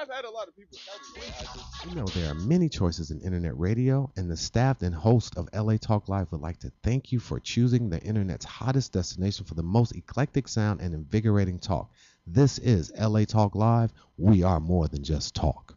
I've had a lot of people tell me that. You know, there are many choices in internet radio, and the staff and host of LA Talk Live would like to thank you for choosing the internet's hottest destination for the most eclectic sound and invigorating talk. This is LA Talk Live. We are more than just talk.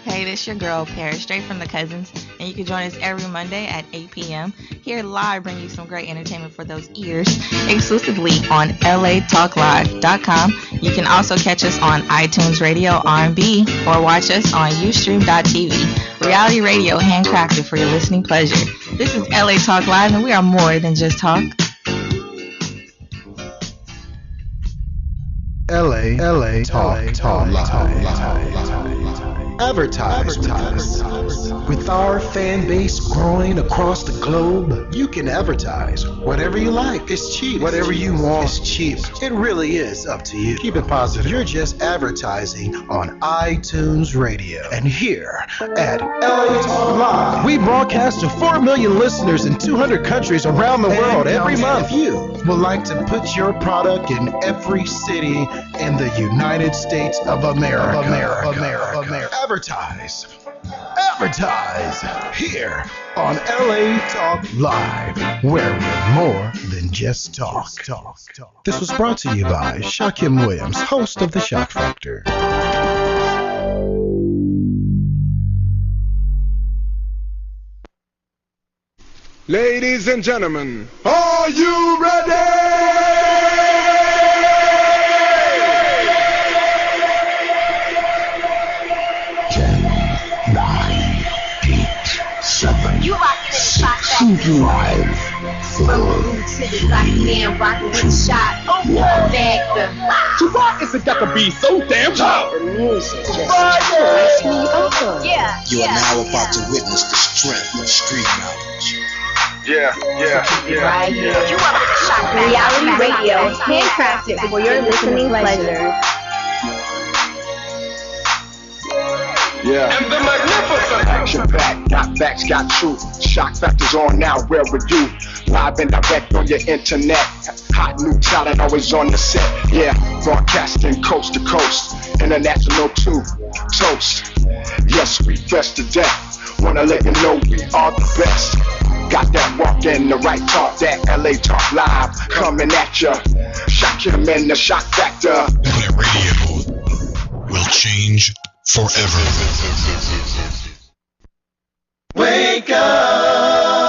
Hey, this your girl, Paris, straight from the Cousins, and you can join us every Monday at 8 p.m. Here live, bring you some great entertainment for those ears, exclusively on latalklive.com. You can also catch us on iTunes Radio R&B or watch us on Ustream.tv. Reality radio handcrafted for your listening pleasure. This is LA Talk Live, and we are more than just talk. LA Talk Live. Advertise with our fan base growing across the globe. You can advertise whatever you like. It's cheap. Whatever you want is cheap. It really is up to you. Keep it positive. You're just advertising on iTunes Radio. And here at LA Talk Live, we broadcast to 4 million listeners in 200 countries around the world every month. If you would like to put your product in every city in the United States of America. Advertise here on LA Talk Live, where we're more than just talk. This was brought to you by Shaquem Williams, host of The Shock Factor. Ladies and gentlemen, are you ready? 7, you 6, 5, 4, 3, 2, 1. Tupac is got to be so damn loud. The music just turns me on. You are now about to witness the strength of street knowledge. Right here. Reality radio, handcrafted for your listening pleasure. And the magnificent action back, got facts, got truth. Shock Factor's on now, where with you? Live and direct on your internet. Hot new talent always on the set. Yeah, broadcasting coast to coast. International too. Toast. Yes, we best to death. Wanna let you know we are the best. Got that walk and the right talk, that LA Talk Live coming at ya. Shock him in the Shock Factor. LA Radio will change forever. Wake up!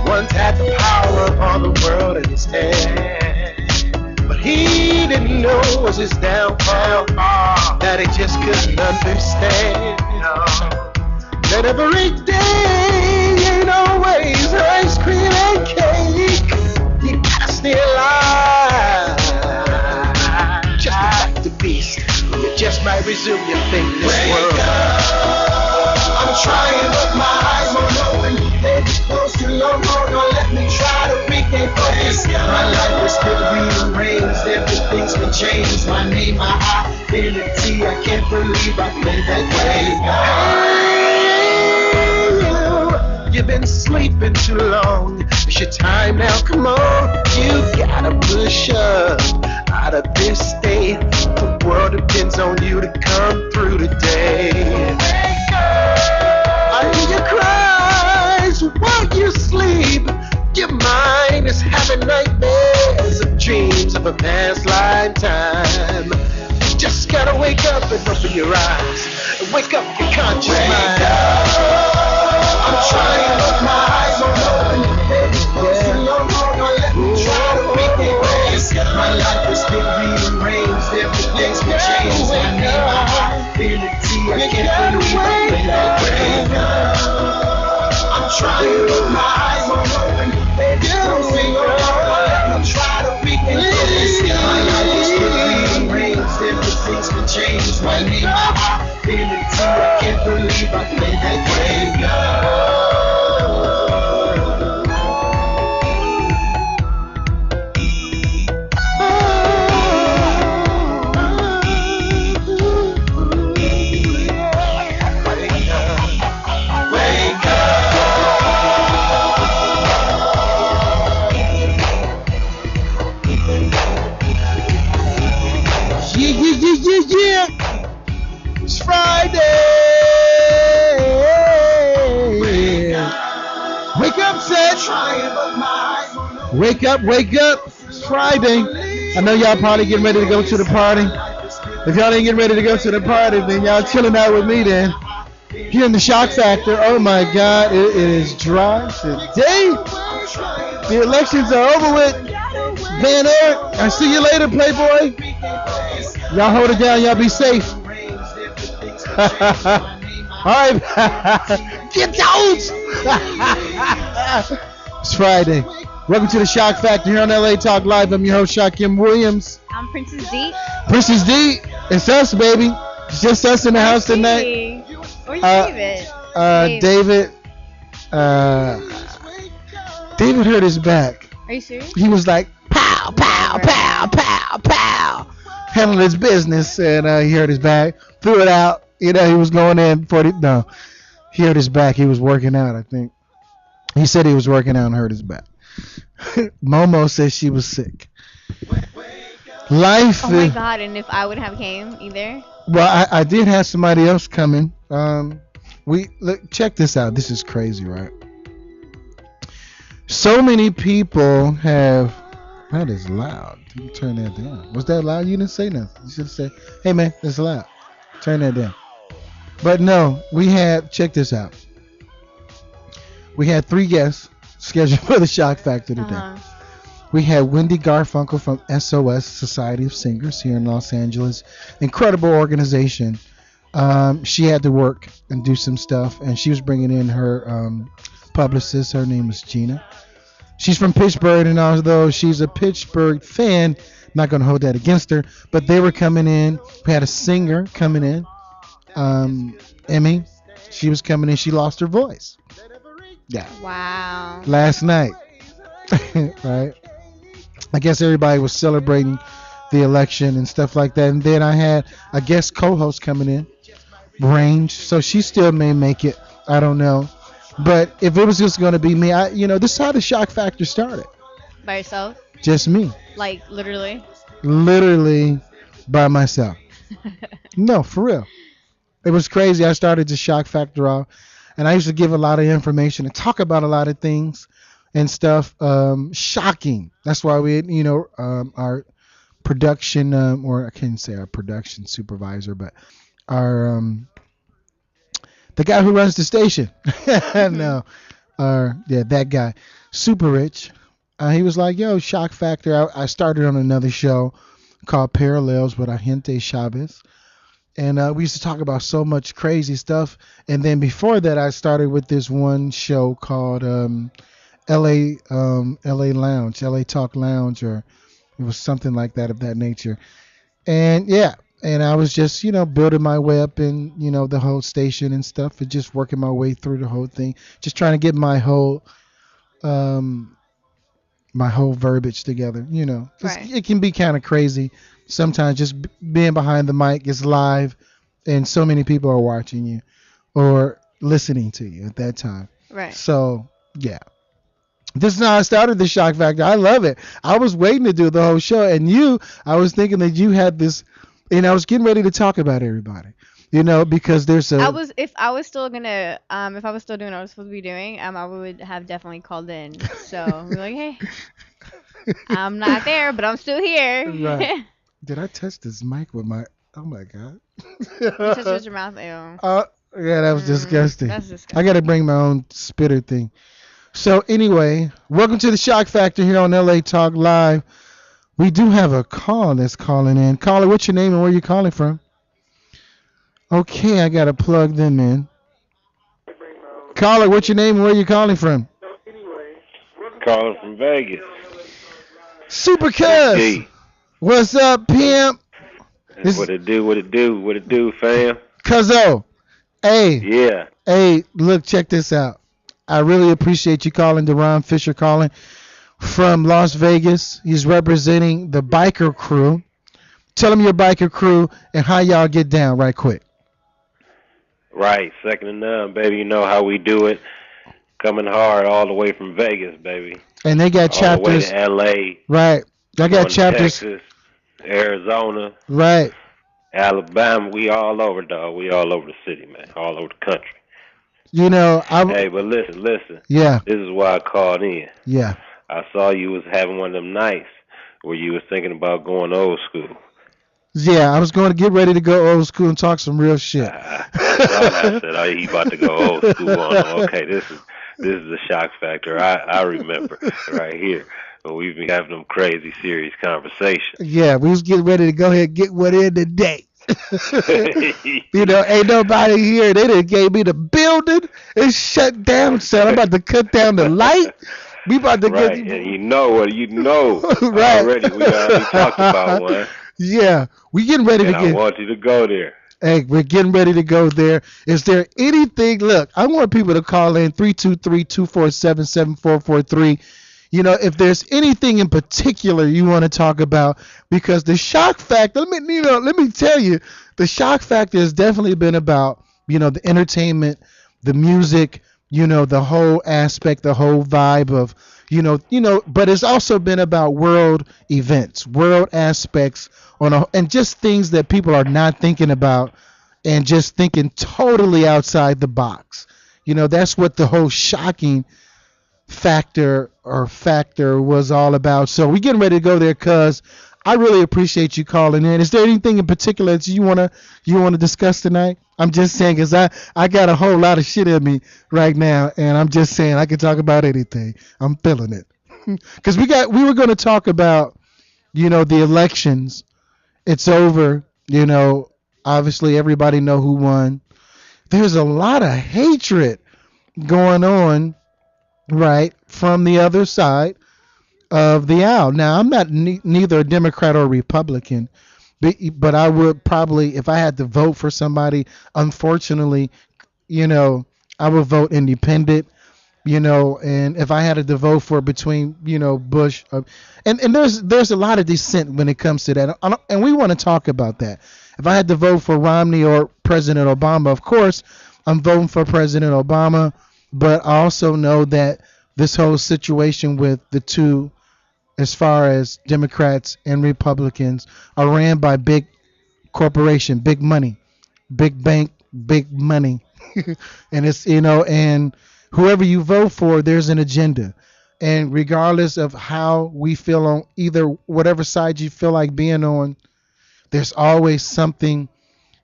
Once had the power of all the world in his hand, but he didn't know it was his downfall, that he just couldn't understand. That every day ain't always ice cream and cake. You gotta stay alive, just to fight the beast. You just might resume your thing in this world. I'm trying, but my eyes won't open. They're close too long, don't let me try to regain focus. My life is still rearranged, everything's been changed. My name, my identity, I can't believe I played that way. You've been sleeping too long, it's your time now, come on. You gotta push up out of this state. The world depends on you to come through today. I hear your cries while you sleep. Your mind is having nightmares of dreams of a past lifetime. You just gotta wake up and open your eyes and wake up your conscious mind. I'm trying, but my eyes won't open. Let me try to regain focus. My life is still rearranged, everything's been changed. I need my identity, I can't believe I played that way. Yeah. It's Friday. Wake up, Seth. Wake up, wake up. It's Friday. I know y'all probably getting ready to go to the party. If y'all ain't getting ready to go to the party, then y'all chilling out with me then. Here in the Shock Factor. Oh my God, it is dry today. The elections are over with. Van Eric, I see you later, Playboy. Y'all hold it down. Y'all be safe. All right. Get out. It's Friday. Welcome to the Shock Factor here on LA Talk Live. I'm your host, Shaquem Williams. I'm Princess D. Princess D. It's us, baby. It's just us in the house tonight. Where's David? David. David hurt his back. Are you serious? He was like, pow, pow, pow, pow, pow. Handling his business, and he hurt his back. Threw it out. You know, he was going in for the. No, he hurt his back. He was working out, I think. He said he was working out and hurt his back. Momo says she was sick. Life. Oh my God! And if I would have came either. Well, I did have somebody else coming. Look, check this out. This is crazy, right? So many people have. That is loud. You turn that down. Was that loud? You didn't say nothing. You should have said, "Hey man, that's loud. Turn that down." But no, we had. Check this out. We had 3 guests scheduled for the Shock Factor today. We had Wendy Garfunkel from SOS, Society of Singers here in Los Angeles. Incredible organization. She had to work and do some stuff, and she was bringing in her publicist. Her name is Gina. She's from Pittsburgh, and although she's a Pittsburgh fan, not going to hold that against her, but they were coming in. We had a singer coming in, Emmy. She was coming in. She lost her voice. Yeah. Wow. Last night. Right? I guess everybody was celebrating the election and stuff like that. And then I had a guest co-host coming in, Range. So she still may make it. I don't know. But if it was just going to be me, this is how the Shock Factor started. By yourself? Just me. Like, literally? Literally by myself. No, for real. It was crazy. I started the Shock Factor off, and I used to give a lot of information and talk about a lot of things and stuff. Shocking. That's why we, our production, or I can't say our production supervisor, but our... the guy who runs the station. No. That guy. Super Rich. He was like, yo, Shock Factor. I started on another show called Parallels with Agente Chavez. And we used to talk about so much crazy stuff. And then before that, I started with this one show called LA Lounge, LA Talk Lounge, or it was something like that of that nature. And yeah. And I was just, building my way up in, the whole station and stuff, and just working my way through the whole thing, just trying to get my whole verbiage together. Right. It can be kind of crazy sometimes. Just being behind the mic is live, and so many people are watching you or listening to you at that time. Right. So yeah. This is how I started the Shock Factor. I love it. I was waiting to do the whole show, and I was thinking that you had this. And I was getting ready to talk about everybody, because there's a. If I was still doing what I was supposed to be doing, I would have definitely called in. So we're like, hey, I'm not there, but I'm still here. Right. Did I touch this mic with my? Oh my God. You touched with your mouth. Ew. Yeah, that was disgusting. That's disgusting. I got to bring my own spitter thing. So anyway, welcome to the Shock Factor here on LA Talk Live. We do have a call that's calling in. Caller, what's your name and where you calling from? Okay, I got to plug them in. Caller, what's your name and where you calling from? Calling from Vegas. Super Cuz. What's up, pimp? What it do, fam? Cuzzo. Hey, Yeah. hey, look, check this out. I really appreciate you calling, Deron Fisher calling from Las Vegas. He's representing the biker crew. Tell him your biker crew and how y'all get down right quick. Right. Second to none, baby. You know how we do it. Coming hard all the way from Vegas, baby. And they got All the way chapters. to L.A. Right. I got going to chapters. Texas, Arizona, Right. Alabama. We all over, dog. We all over the city, man. All over the country. You know, Hey, but listen. Yeah. This is why I called in. Yeah. I saw you was having one of them nights where you was thinking about going old school. Yeah, I was going to get ready to go old school and talk some real shit. I said, oh, he about to go old school on him. Okay, this is the shock factor. I remember right here when we've been having them crazy serious conversations. Yeah, we was getting ready to go ahead and get one in today. You know, ain't nobody here. They done gave me the building. It's shut down, son. I'm about to cut down the light. We about to Right, get. and you know Right. already. We already talked about one. Yeah, we getting ready And to I get. want you to go there. Hey, we're getting ready to go there. Is there anything? Look, I want people to call in 323-247-7443. You know, if there's anything in particular you want to talk about, because the shock factor. Let me tell you, the shock factor has definitely been about, you know, the entertainment, the music, you know, the whole aspect, the whole vibe of, you know, but it's also been about world events, world aspects and just things that people are not thinking about and just thinking totally outside the box. You know, that's what the whole shocking factor was all about. So we're getting ready to go there because I really appreciate you calling in. Is there anything in particular that you wanna discuss tonight? I'm just saying, because I got a whole lot of shit in me right now, and I'm just saying I can talk about anything. I'm feeling it. Because we were going to talk about, you know, the elections. It's over. You know, obviously everybody know who won. There's a lot of hatred going on, right, from the other side of the aisle. Now, I'm not neither a Democrat or Republican, but I would probably, if I had to vote for somebody, unfortunately, you know, I would vote independent, you know, and if I had to vote for between, you know, Bush, and there's a lot of dissent when it comes to that, and we want to talk about that. If I had to vote for Romney or President Obama, of course, I'm voting for President Obama, but I also know that this whole situation with the two, as far as Democrats and Republicans, are ran by big corporation, big money, big bank, big money. And it's, you know, and whoever you vote for, there's an agenda. And regardless of how we feel on either, whatever side you feel like being on, there's always something,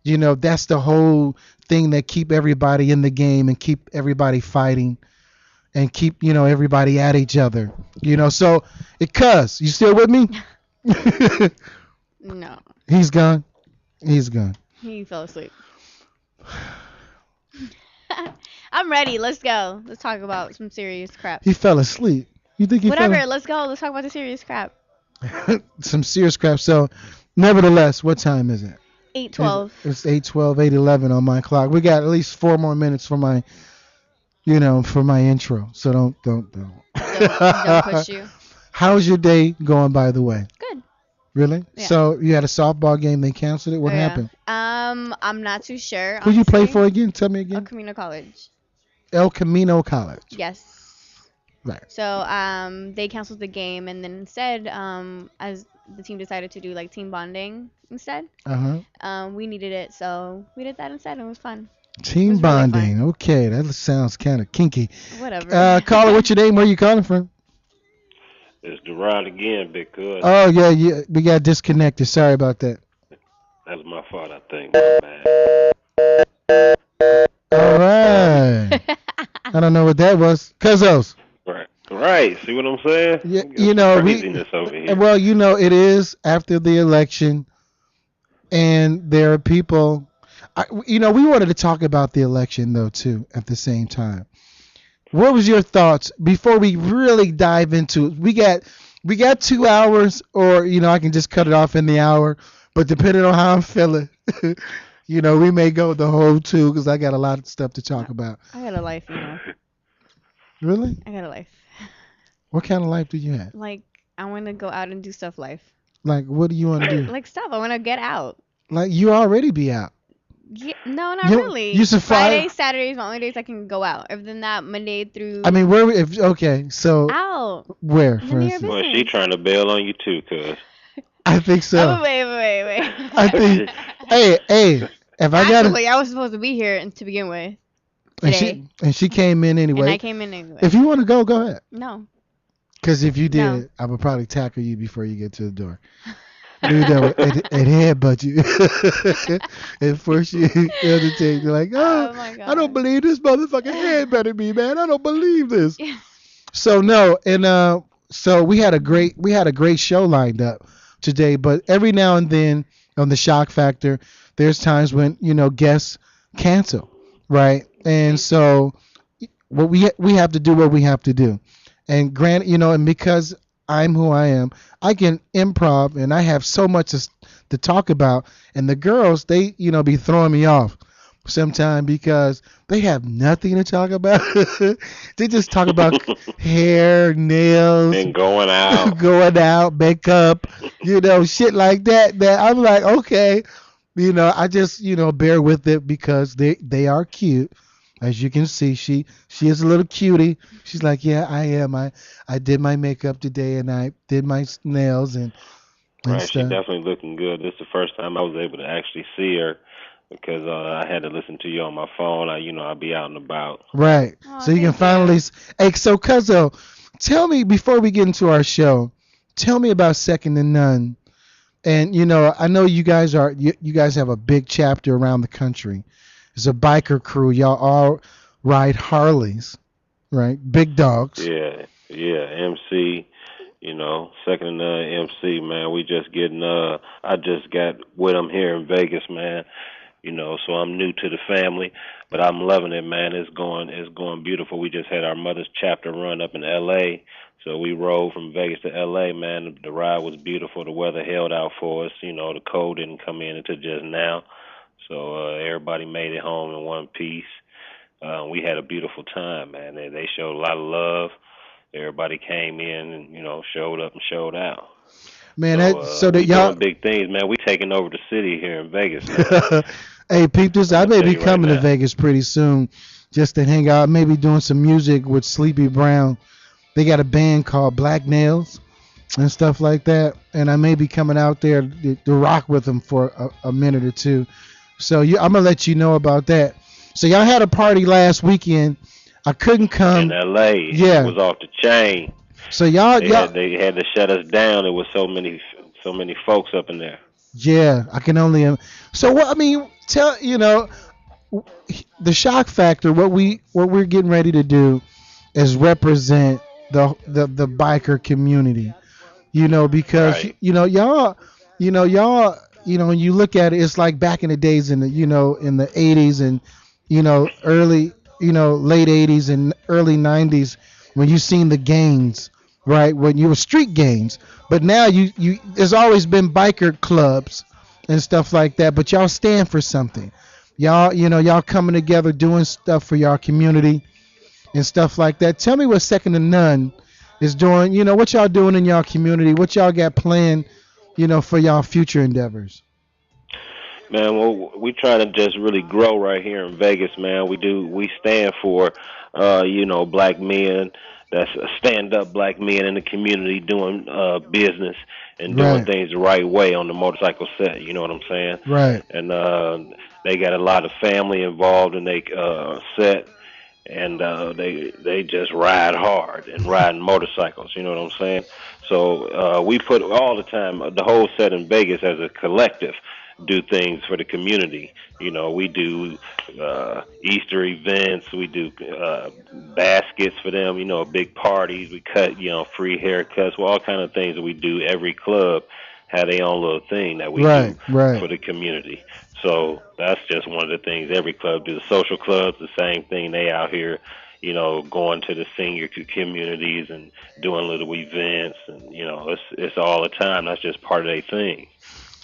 you know, that's the whole thing that keep everybody in the game and keep everybody fighting and keep, you know, everybody at each other, you know. So cuz, you still with me? No. He's gone. He fell asleep. I'm ready. Let's go. Let's talk about some serious crap. He fell asleep. You think he Whatever. fell? Let's go. Let's talk about the serious crap. Some serious crap. So, nevertheless, what time is it? 8:12. It's 8:12, 8:11 on my clock. We got at least 4 more minutes for my, you know, for my intro. So don't Don't push you. How's your day going, by the way? Good. Really? Yeah. So you had a softball game, they canceled it. What Oh, yeah. happened? I'm not too sure. Who you play honestly. for again? Tell me again. El Camino College. El Camino College. Yes. Right. So they canceled the game, and then instead, as the team decided to do like team bonding instead, we needed it, so we did that instead, and it was fun. Team It was really bonding. fun. Okay, that sounds kind of kinky. Whatever. Caller, what's your name? Where you calling from? It's Deron again, big cuz. Oh yeah, we got disconnected. Sorry about that. That was my fault, I think. My bad. All right. I don't know what that was. Cuzos. Right. See what I'm saying? Yeah, you know, craziness over here. well, you know, it is after the election, and there are people. You know, we wanted to talk about the election though too at the same time. What was your thoughts before we really dive into it? We got 2 hours, or you know, I can just cut it off in the hour, but depending on how I'm feeling, We may go the whole 2 because I got a lot of stuff to talk about. I got a life, Really? I got a life. What kind of life do you have? Like, I want to go out and do stuff life. Like, what do you want to do? Like stuff. I want to get out. Like, you already be out. Yeah, no, not You- really. you said Friday, Friday? Saturday is the only days I can go out. Other than that, Monday through. I mean, okay, so out. where, for None of your instance? Well, she trying to bail on you too, cuz. I think so. Oh, wait. I think, hey, if I got Actually, I was supposed to be here to begin with. Today. and she came in And I anyway. came in anyway. If you want to go ahead. No. Because if you did, No. I would probably tackle you before you get to the door. Do that and headbutt you and force you to take. You're like, Oh my God. I don't believe this motherfucker headbutted me, man. I don't believe this. Yeah. So no, and so we had a great show lined up today, but every now and then on the Shock Factor, there's times when guests cancel, right? And so what we have to do what we have to do, and and because I'm who I am, I can improv, and I have so much to talk about, and the girls they be throwing me off sometimes because they have nothing to talk about. They just talk about hair, nails, And going out. going out, makeup, shit like that. That I'm like, okay, I just bear with it because they are cute. As you can see, she is a little cutie. She's like, yeah, I am. I did my makeup today and I did my nails and Right, she's stuff. definitely looking good. This is the first time I was able to actually see her because I had to listen to you on my phone. I'll be out and about. Right. Aw, So you can thank finally. you. Hey, so Cuzzo, tell me before we get into our show, tell me about Second to None. And I know you guys have a big chapter around the country. It's a biker crew. Y'all all ride Harleys, right? Big dogs. Yeah, MC. Second to none MC, man. We just getting. I just got with them here in Vegas, man. So I'm new to the family, but I'm loving it, man. It's going beautiful. We just had our mother's chapter run up in L.A., so we rode from Vegas to L.A., man. The ride was beautiful. The weather held out for us. The cold didn't come in until just now, so everybody made it home in one piece. We had a beautiful time, man. They showed a lot of love. Everybody came in and showed up and showed out. Man, So that we y'all. doing big things, man. We taking over the city here in Vegas. Man. Hey, peep this. I I'm may gonna be tell you right coming to now. Vegas pretty soon, just to hang out. Maybe doing some music with Sleepy Brown. They got a band called Black Nails and stuff like that, and I may be coming out there to rock with them for a minute or two. So I'm gonna let you know about that. So y'all had a party last weekend. I couldn't come. In L.A., yeah. it was off the chain. So y'all. They had to shut us down. There was so many folks up in there. Yeah, I can only. So what? I mean, the Shock Factor. What we're getting ready to do is represent the biker community. Because Right. y'all, when you look at it, it's like back in the days in the in the 80s and early late 80s and early 90s when you seen the gangs, right? When you were street gangs, but now you there's always been biker clubs and stuff like that, but y'all stand for something. Y'all coming together doing stuff for y'all community and stuff like that. Tell me what Second to None is doing. What y'all doing in y'all community, what y'all got planned, for y'all future endeavors. Man, well, we trying to just really grow right here in Vegas, man. We stand for, black men. That's stand-up black men in the community doing business and doing Right. things the right way on the motorcycle set. You know what I'm saying? Right. And they got a lot of family involved in they set, and they just ride hard and riding motorcycles. You know what I'm saying? So we put all the time the whole set in Vegas as a collective do things for the community. We do Easter events. We do baskets for them. Big parties. We cut free haircuts. Well, all kind of things that we do. Every club have their own little thing that we Right, do right. for the community. So that's just one of the things every club do. The social clubs, the same thing. They out here, going to the senior communities and doing little events, and it's all the time. That's just part of their thing.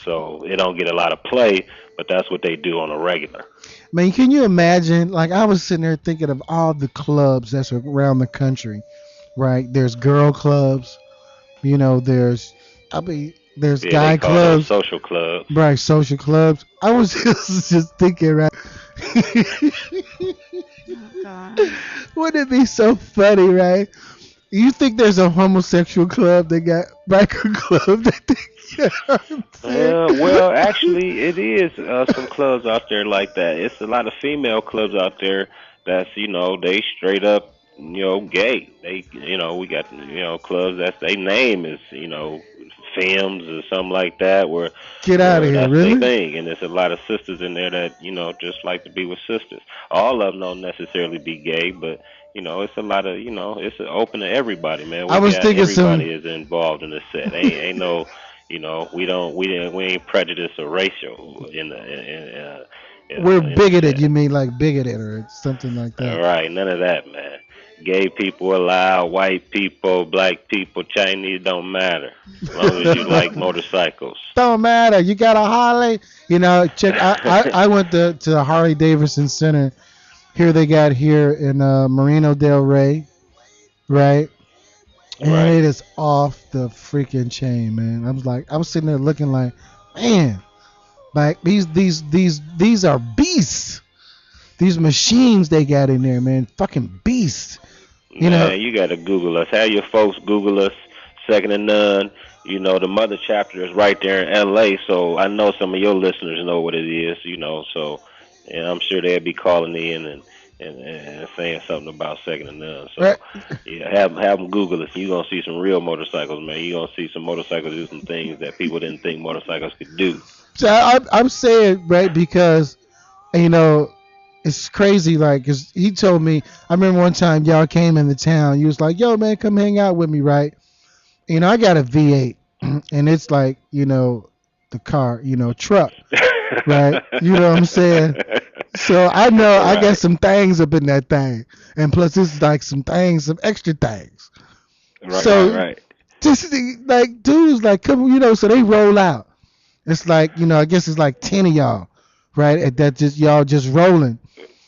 so it don't get a lot of play, but that's what they do on a regular. Man, can you imagine? Like, I was sitting there thinking of all the clubs that's around the country, right? There's girl clubs, there's, there's Yeah, guy they call those clubs, social clubs. right? Social clubs. I was just thinking, right? God. Wouldn't it be so funny, right? You think there's a homosexual club? They got biker club. They think, you know what I'm saying? Well, actually, it is some clubs out there like that. It's a lot of female clubs out there that's, they straight up, gay. They, we got, clubs that's they name is, Femmes or something like that, where Get out of here, that's really? their thing. And there's a lot of sisters in there that, just like to be with sisters. All of them don't necessarily be gay, but it's a lot of, it's open to everybody, man. I was thinking everybody is involved in the set. Ain't no, we ain't prejudiced or racial We're in the bigoted. set. You mean like bigoted or something like All that? right, none of that, man. Gay people allowed, white people, black people, Chinese, don't matter. As long as you like motorcycles. Don't matter. You got a Harley. Check. I went to the Harley Davidson Center. Here they got here in Marino Del Rey, right? And Right. it is off the freaking chain, man. I was sitting there looking like, man, like these are beasts. These machines they got in there, man, fucking beasts. Man, you got to Google us. Have your folks Google us, Second to None. The mother chapter is right there in L.A., so I know some of your listeners know what it is, so and I'm sure they'll be calling in and saying something about Second to None. So, Right. yeah, have them Google us. You're going to see some real motorcycles, man. You're going to see some motorcycles do some things that people didn't think motorcycles could do. So I'm saying, right, because it's crazy, like, 'cause he told me, I remember one time y'all came into town, you was like, yo, man, come hang out with me, right? I got a V8, and it's like, the car, truck, right? You know what I'm saying? So I know I got some things up in that thing, and plus it's like some extra things. Right, So- right. Just like dudes, like, come, so they roll out. It's like, I guess it's like 10 of y'all, right? That just y'all just rolling.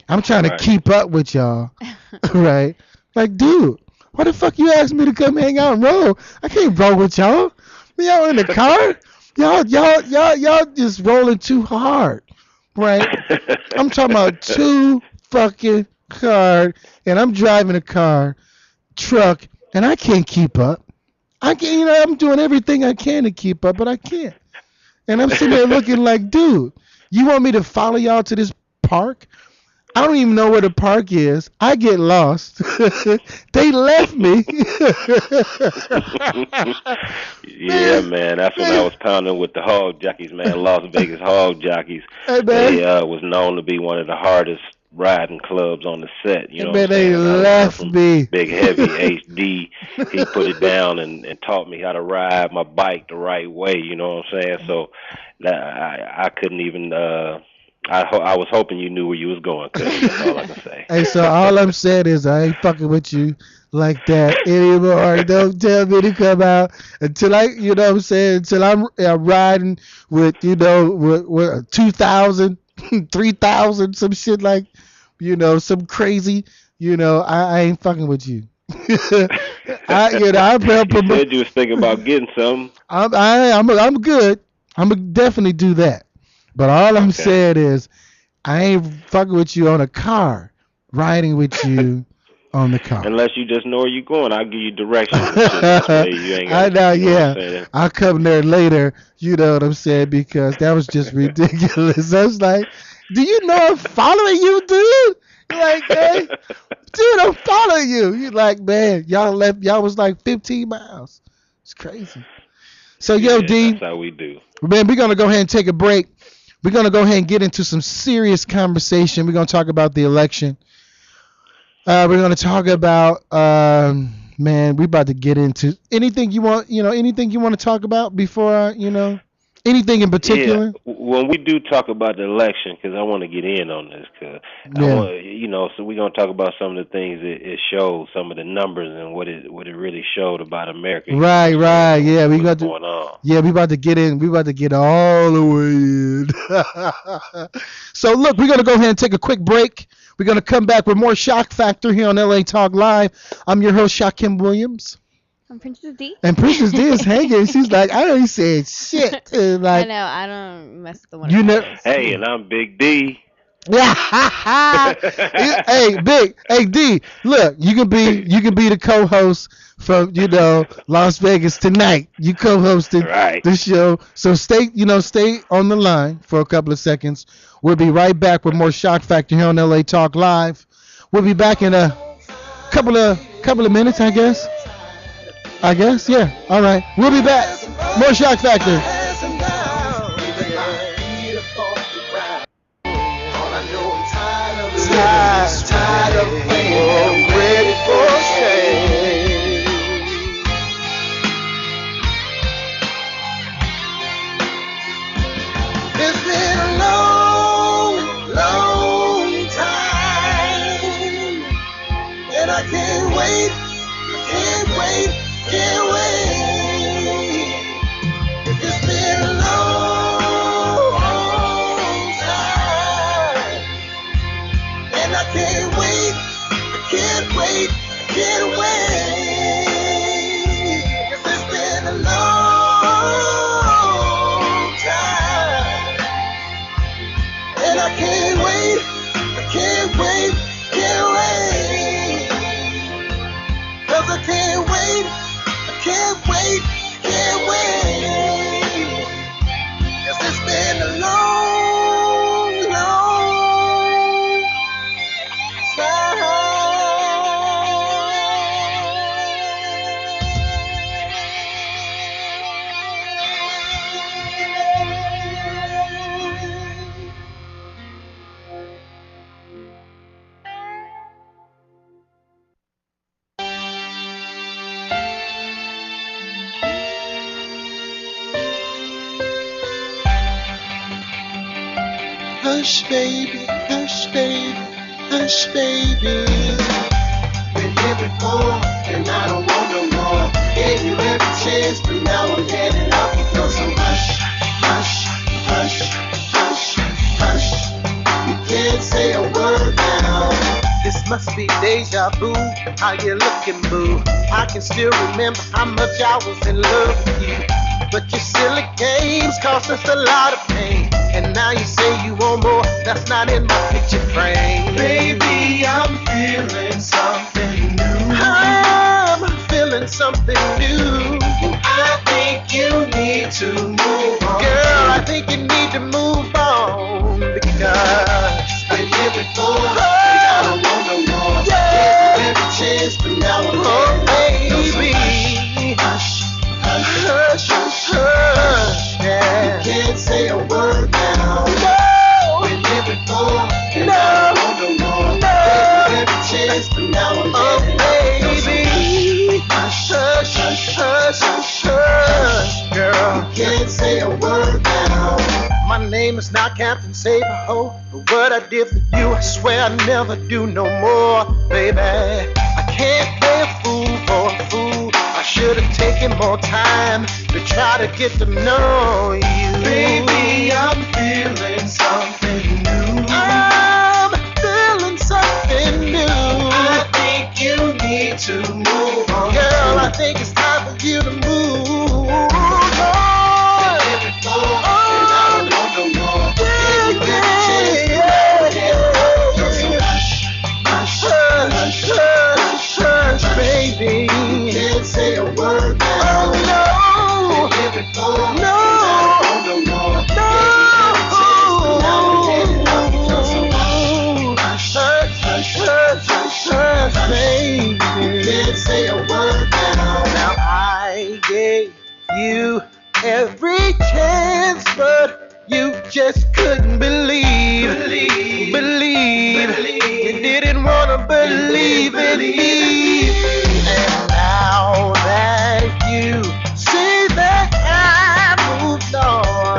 I'm trying to Right. keep up with y'all, right? Like, dude, why the fuck you asked me to come hang out and roll? I can't roll with y'all. Y'all in the car? Y'all just rolling too hard, right? I'm talking about too fucking hard, and I'm driving a truck, and I can't keep up. I can't, I'm doing everything I can to keep up, but I can't. And I'm sitting there looking like, dude, you want me to follow y'all to this park? I don't even know where the park is. I get lost. They left me. Yeah, man. That's when I was pounding with the hog jockeys, man. Las Vegas hog jockeys. Hey, man. They was known to be one of the hardest riding clubs on the set. You know Man, what I'm they saying? I learned left from me. Big Heavy HD. He put it down and taught me how to ride my bike the right way. You know what I'm saying? So that I couldn't even. I was hoping you knew where you was going. Cause that's all I can say. Hey, so all I'm saying is I ain't fucking with you like that anymore. Don't tell me to come out until until I'm riding with, with 2,000, 3,000, some shit like, some crazy, I ain't fucking with you. I'm You said you was thinking about getting some. I'm good. I'm gonna definitely do that. But all I'm Okay. saying is, I ain't fucking with you on a car, riding with you on the car. Unless you just know where you're going, I'll give you directions. And shit. This way you ain't I gotta, know, you know what I'm yeah. saying? I'll come there later, you know what I'm saying, because that was just ridiculous. I was like, do you know I'm following you, dude? You're like, hey, dude, I'm following you. You're like, man, y'all was like 15 miles. It's crazy. So, yo, Yeah, D, that's how we do. man, we're going to go ahead and take a break. We're going to go ahead and get into some serious conversation. We're going to talk about the election. We're going to talk about, man, we about to get into anything you want, anything you want to talk about before, Anything in particular? Yeah, when we do talk about the election, because I want to get in on this, because I Yeah. want, so we're gonna talk about some of the things it showed, some of the numbers, and what it really showed about America. Right, right. Yeah, we What's got to. going on? Yeah, we about to get in. We about to get all the way in. So look, we're gonna go ahead and take a quick break. We're gonna come back with more Shock Factor here on LA Talk Live. I'm your host, Shaquem Williams, I'm Princess D. and Princess D is hanging. She's like, I ain't said shit. And I like, know, I don't mess with the one. you know. Hey, and I'm Big D. Hey, big, hey D, look, you can be the co-host from Las Vegas tonight. You co-hosted Right. the show, so stay on the line for a couple of seconds. We'll be right back with more Shock Factor here on LA Talk Live. We'll be back in a couple of minutes, I guess. Yeah. All right, we'll be back. More Shock Factor. Tired of being ready for change. It's been a long, long time, and I can't wait, can't wait. It's been a long time. And I can't wait, can't wait. 'Cause it's been a long time. And I can't wait, can't wait. 'Cause I can't wait, can't wait. 'Cause it's been a long, long Hush, baby, hush, baby, hush, baby. Been here before, and I don't want no more. Gave you every chance, but now I'm heading out the door. So hush, hush, hush, hush, hush. You can't say a word now. This must be deja vu. How you looking, boo? I can still remember how much I was in love with you. But your silly games cost us a lot of pain. And now you say you want more, that's not in my picture frame. Baby, I'm feeling something new. I'm feeling something new. I think you need to move on. Girl, I think you need to move on. Because I've been here before, and I don't want no more. Yeah. Every chance, but now I'm baby. Hush, hush, hush, hush, hush. Yeah. You can't say a word now. No. Been here before, and no. I don't want no more. No. Every chance, but now I'm baby. Hush, hush, hush, hush, hush, hush. Girl, you can't say a word now. My name is not Captain Save-A-Ho, but what I did for you, I swear I never do no more, baby. I can't play a fool for a fool. I should have taken more time to try to get to know you. Baby, I'm feeling something new. I'm feeling something new. I think you need to move on. Girl, I think it's time for you to move on. Baby, can't say a word now. Oh no, no, hush, hush, hush, hush, baby, can't say a word now. Now I gave you every chance, but you just couldn't believe. You didn't wanna believe in me. And now that you see that I moved on,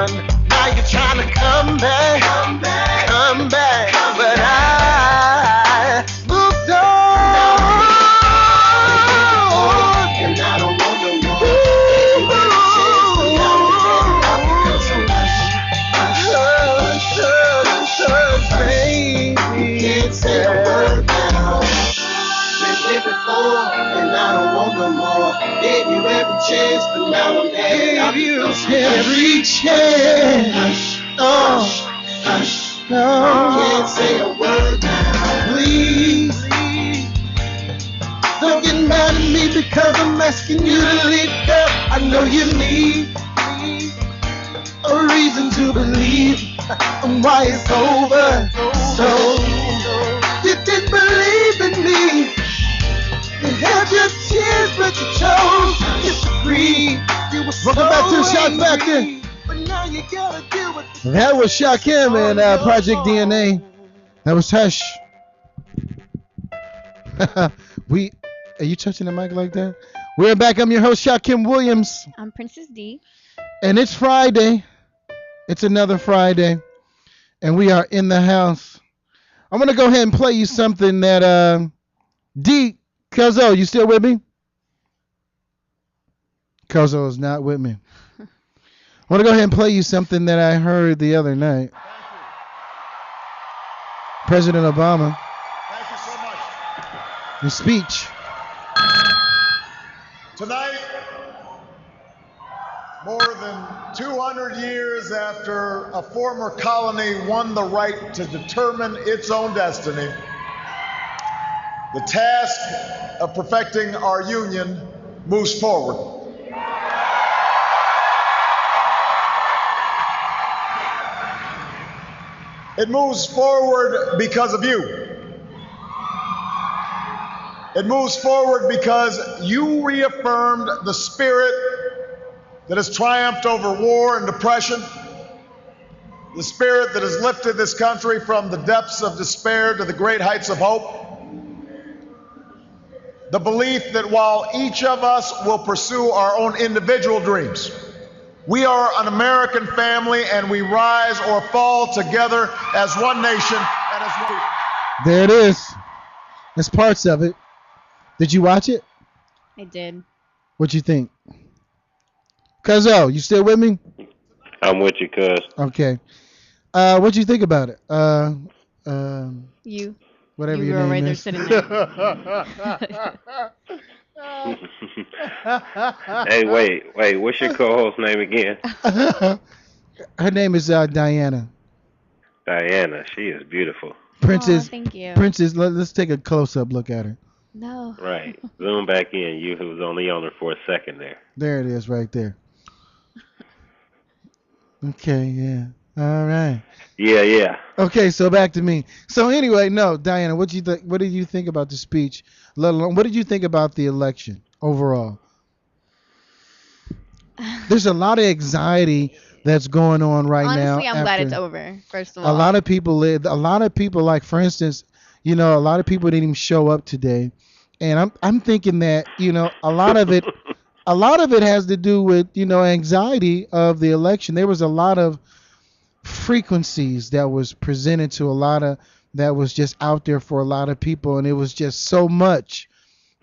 Gave you every chance, but now I'm gave you every chance. Oh, hush, no. Can't say a word now. Please, don't get mad at me because I'm asking you to leave, girl. I know you need a reason to believe why it's over. So you didn't believe in me. You had your tears, but you chose to disagree. You were so Welcome back to the Shock Factor. angry, but now you gotta deal with the That was Shakim and Project DNA. That was Hush. Are you touching the mic like that? We're back. I'm your host, Shakim Williams. I'm Princess D. And it's Friday. It's another Friday. And we are in the house. I'm going to go ahead and play you something that D, Kozo, you still with me? Kozo is not with me. I want to go ahead and play you something that I heard the other night. President Obama. Thank you so much. His speech. Tonight, more than 200 years after a former colony won the right to determine its own destiny, the task of perfecting our union moves forward. It moves forward because of you. It moves forward because you reaffirmed the spirit that has triumphed over war and depression, the spirit that has lifted this country from the depths of despair to the great heights of hope, the belief that while each of us will pursue our own individual dreams, we are an American family and we rise or fall together as one nation and as one. There it is. That's parts of it. Did you watch it? I did. What you think? Kozo, you still with me? I'm with you, cuz. Okay. What you think about it? You. Whatever You your were name right there is. sitting there. Hey, wait. What's your co-host name again? Her name is Diana. Diana. She is beautiful. Princess. Thank you. Princess. Let's take a close-up look at her. No. Right. Zoom back in. You was only on her for a second there. There it is, right there. Okay. Yeah. All right. Yeah. Okay, so back to me. So anyway, no, Diana, what did you think about the speech? Let alone, what did you think about the election overall? There's a lot of anxiety that's going on right now. Honestly, I'm glad it's over. First of A all. lot of people, like for instance, a lot of people didn't even show up today, and I'm thinking that a lot of it has to do with anxiety of the election. There was a lot of frequencies that was presented to that was just out there for a lot of people, and it was just so much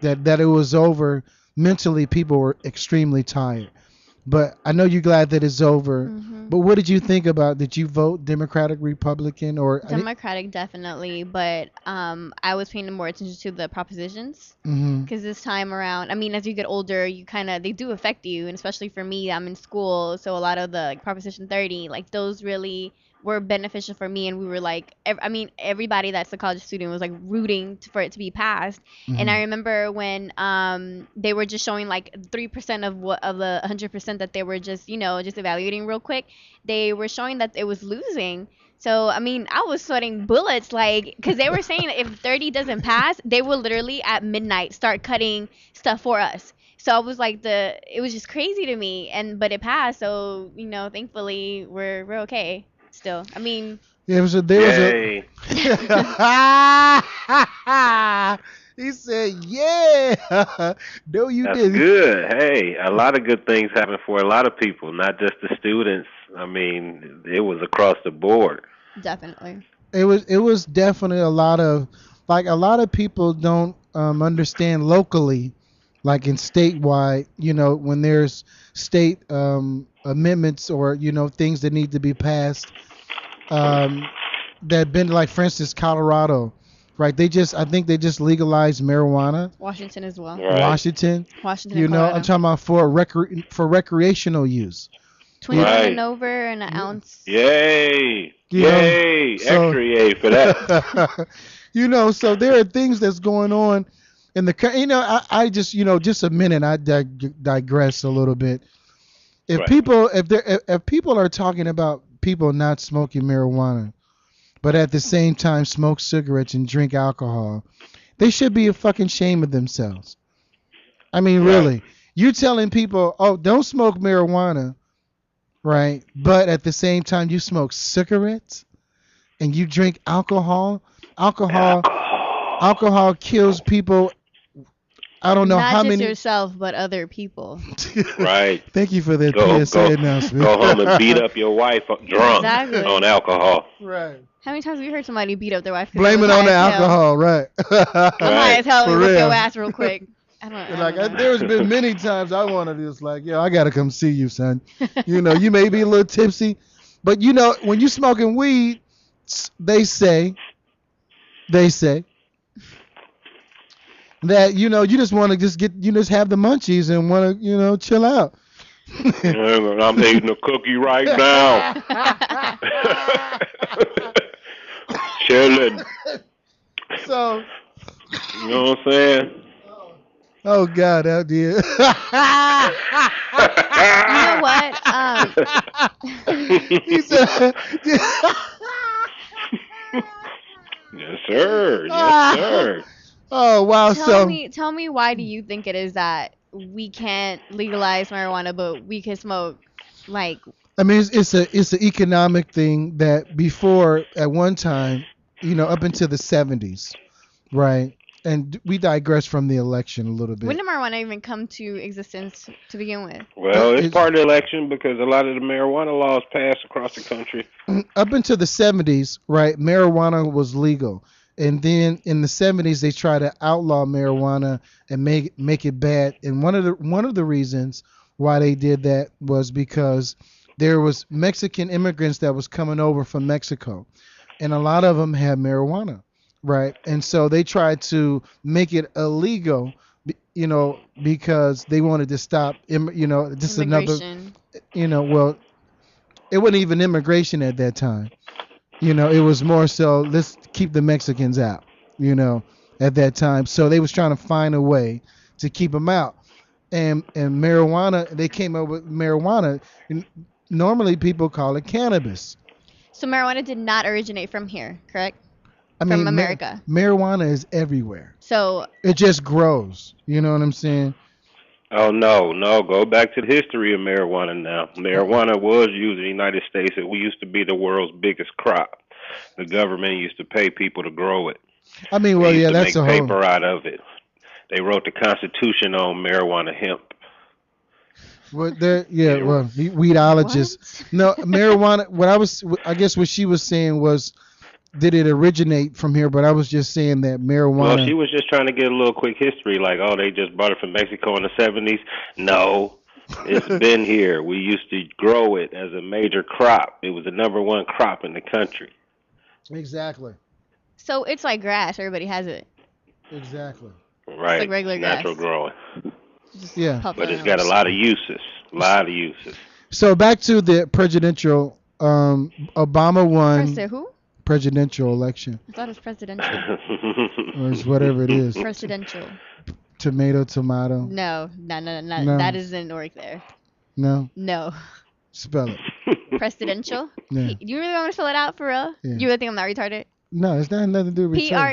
that it was over. Mentally, people were extremely tired. But I know you're glad that it's over. Mm-hmm. But what did you think about? Did you vote Democratic, Republican, or Democratic? Definitely, but I was paying more attention to the propositions because this time around, I mean, as you get older, they do affect you, and especially for me, I'm in school, so a lot of the Proposition 30, those really were beneficial for me, and we were everybody that's a college student was rooting for it to be passed. And I remember when they were just showing 3% of the 100% that they were just evaluating real quick, they were showing that it was losing. So I mean, I was sweating bullets because they were saying that if 30 doesn't pass, they will literally at midnight start cutting stuff for us. So I was it was just crazy to me, but it passed, so thankfully we're okay. Still, I mean, there was a he said, yeah. No, you That's didn't. Good. Hey, a lot of good things happened for a lot of people, not just the students. I mean, it was across the board. Definitely. It was definitely a lot of people don't understand locally, in statewide, when there's state amendments or things that need to be passed, that been for instance Colorado right? I think they just legalized marijuana. Washington as well. Right. Washington. Washington. You and know, Colorado. I'm talking about for recreational use. 21 Right. and over and an ounce. Yay! You know, Yay! so- Extra yay for that. You know, so there are things that's going on in the, you know, I just, you know, just a minute, I digress a little bit. If Right. if people are talking about people not smoking marijuana, but at the same time smoke cigarettes and drink alcohol, they should be a fucking shame of themselves. I mean, Right. really, you telling people, oh, don't smoke marijuana, right? But at the same time, you smoke cigarettes and you drink alcohol. Alcohol kills people. I don't know Not how just many. yourself, but other people. Right. Thank you for that Go, PSA go, announcement. go home and beat up your wife drunk Exactly. on alcohol. Right. How many times have you heard somebody beat up their wife? 'cause Blame they it was on the high as hell? alcohol, right? I'm high as hell. For and whip real. your ass real quick. I don't Like know. there's been many times I wanted to just like, yo, I gotta come see you, son. You know, you may be a little tipsy, but you know, when you smoking weed, they say that you know you just want to just have the munchies and want to chill out. I'm eating a cookie right now. Chilling. So, You know what I'm saying? oh God, oh dear. You know what? He said, Yes, sir. Yes, sir. oh wow. Tell me why do you think it is that we can't legalize marijuana, but we can smoke like I mean, it's an economic thing that before at one time, up into the 70s, right? And we digress from the election a little bit. when did marijuana even come to existence to begin with? Well, it's part of the election because a lot of the marijuana laws passed across the country. Up into the 70s, right? Marijuana was legal. And then in the 70s they tried to outlaw marijuana and make it bad. And one of the reasons why they did that was because there was Mexican immigrants that was coming over from Mexico, and a lot of them had marijuana, right? And so they tried to make it illegal, because they wanted to stop, just another, Immigration. well, it wasn't even immigration at that time. It was more so let's keep the Mexicans out, at that time. So they was trying to find a way to keep them out. And marijuana, they came up with marijuana. Normally people call it cannabis. So marijuana did not originate from here, correct? I mean, From America. Marijuana is everywhere. So It just grows. You know what I'm saying? Oh, no. Go back to the history of marijuana now. Marijuana was used in the United States. We used to be the world's biggest crop. The government used to pay people to grow it. I mean, well, They used yeah, to that's make a whole. paper out of it. They wrote the Constitution on marijuana hemp. Well, weedologists. No, marijuana. I guess what she was saying was, did it originate from here? But I was just saying that marijuana. Well, she was just trying to get a little quick history, like, oh, they just brought it from Mexico in the 70s. No, it's been here. We used to grow it as a major crop. It was the number one crop in the country. Exactly. so it's like grass. Everybody has it. Exactly. Right. like regular Natural grass. growing. Yeah. Puff But it it's out. got a lot of uses. So back to the presidential. Obama won President who? presidential election, I thought it was presidential. or it's whatever it is. Presidential. Tomato. No. No. That doesn't work there. No, No. spell it. Presidential? Yeah. You really want me to spell it out for real? Yeah. You really think I'm not retarded? No, it's not nothing to do with Presidential.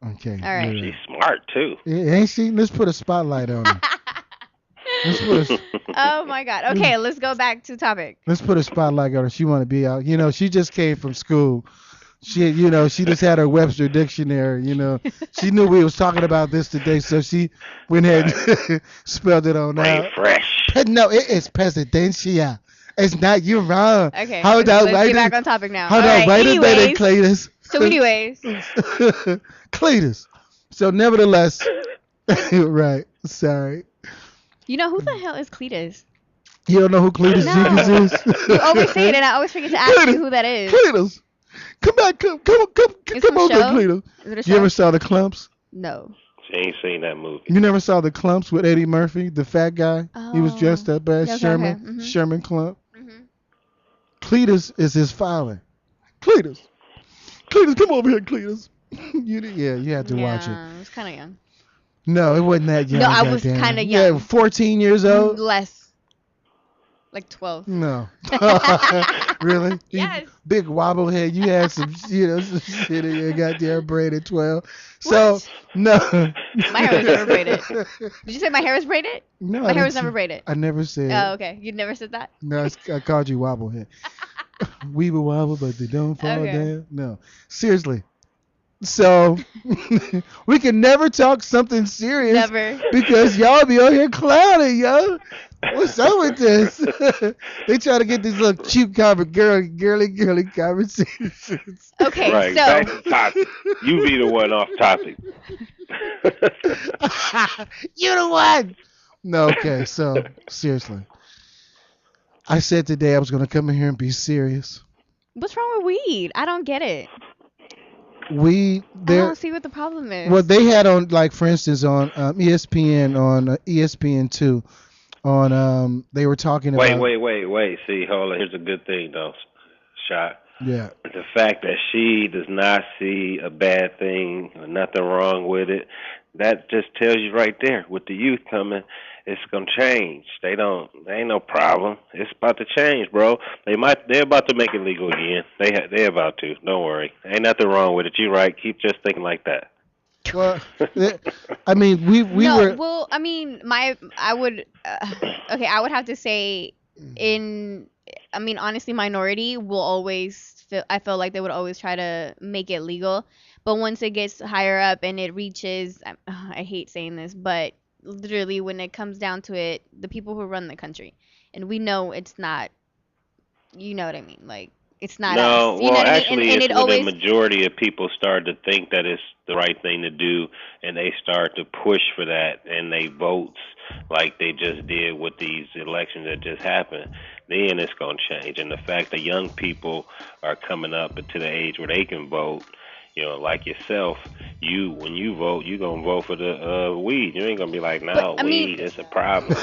Okay. All right. you're She's smart, too. Ain't she? Let's put a spotlight on her. Oh my God. Okay, let's go back to topic. Let's put a spotlight on her. She want to be out. She just came from school. She just had her Webster dictionary. She knew we was talking about this today, so she went ahead and spelled it on Brain out. fresh. No, it is presidential. It's not. You're wrong. Okay, Hold let's on, get wait back a- on topic now. Hold All on, right, wait a minute, anyways. Cletus. So anyways, Cletus. So nevertheless, right. Sorry. you know who the hell is Cletus? You don't know who Cletus No. Jenkins is? You always say it, and I always forget to ask you who that is. Cletus. Come back, come It's some over, show? Cletus. Is it a You show? ever saw The Clumps? No. She ain't seen that movie. You never saw The Clumps with Eddie Murphy, the fat guy? He was dressed up as Okay, Sherman, okay. Mhm. Sherman Clump. Mhm. Cletus is his father. Cletus, come over here, Cletus. You had to watch it. Yeah, I was kind of young. No, it wasn't that young. No, I was goddamn. kinda Yeah, young. 14 years old. Less. Like 12. No. Really? Yes. You big wobble head. You had some some shit in your goddamn braid at 12. So, no. My hair was never braided. Did you say my hair was braided? No, My I hair didn't was never say- braided. I never said. Oh, okay. You never said that? No, I called you wobble head. Weeble wobble, but they don't fall Okay. down. No. Seriously. So, we can never talk something serious. Never. Because y'all be out here clowning, yo. What's up with this? They try to get these little cheap girly conversations. Okay, Right, so back to topic. You be the one off topic. You the one. No, okay. So seriously, I said today I was gonna come in here and be serious. what's wrong with weed? I don't get it. We I there. don't see what the problem is. Well, they had on, like, for instance, on ESPN, on ESPN2, on they were talking about. Wait. See, hold on. Here's a good thing, though, Shot. Yeah. The fact that she does not see a bad thing or nothing wrong with it, that just tells you right there, with the youth coming, it's gonna change. There ain't no problem. It's about to change, bro. They're about to make it legal again. They're about to. Don't worry. Ain't nothing wrong with it. You right. Keep just thinking like that. Well, I mean, we no, were. well, I mean, I would have to say honestly, minority will always I feel like they would always try to make it legal, but once it gets higher up and it reaches, I hate saying this, but literally when it comes down to it, the people who run the country, and we know it's not, you know what I mean, like, it's not No, us. You know well, what I mean? actually, And it's it when always, the majority of people start to think that it's the right thing to do, and they start to push for that, and they votes like they just did with these elections that just happened. Then it's going to change. And the fact that young people are coming up to the age where they can vote, like yourself, when you vote, you're going to vote for the weed. You ain't going to be like, no, weed is a problem.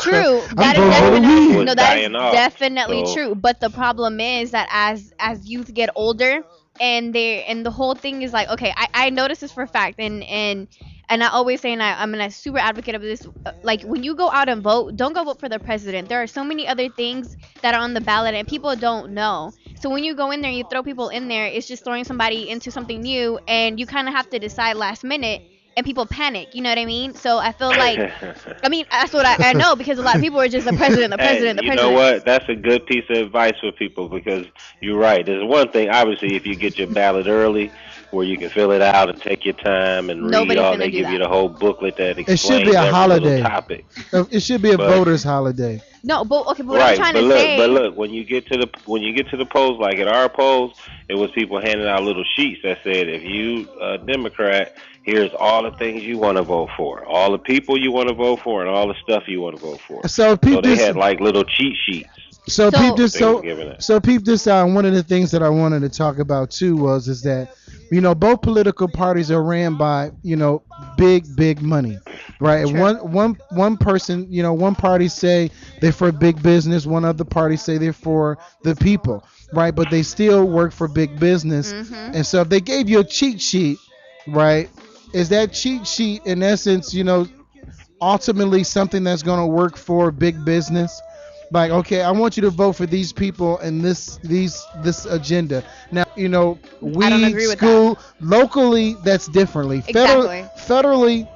True. That is definitely definitely true. But the problem is that as youth get older, and the whole thing is like, okay, I notice this for a fact, and I always say, and I'm a super advocate of this, like, when you go out and vote, don't go vote for the president. There are so many other things that are on the ballot and people don't know. So when you go in there and you throw people in there, it's just throwing somebody into something new, and you kind of have to decide last minute, and people panic. You know what I mean? So I feel like, that's what I know, because a lot of people are just the president. You know what? That's a good piece of advice for people, because you're right. There's one thing, obviously, if you get your ballot early, where you can fill it out and take your time and read all. They give you the whole booklet that explains It should be a every holiday. little topic. It should be a voters' holiday. No, but okay, but what Right, I'm trying to say. But look, when you get to the polls, like at our polls, it was people handing out little sheets that said, if you a Democrat, here's all the things you want to vote for, all the people you want to vote for, and all the stuff you want to vote for. So they had like little cheat sheets. So peep this. They was giving it. So peep this out. And one of the things that I wanted to talk about too is that, both political parties are ran by, big money, right? Sure. And one person, one party say they're for big business, one other party say they're for the people, right? But they still work for big business. Mm-hmm. And so if they gave you a cheat sheet, right? Is that cheat sheet in essence, ultimately something that's going to work for big business? Like, okay, I want you to vote for these people and this agenda. Now, I don't agree with school, locally, that's differently. Exactly. Federally,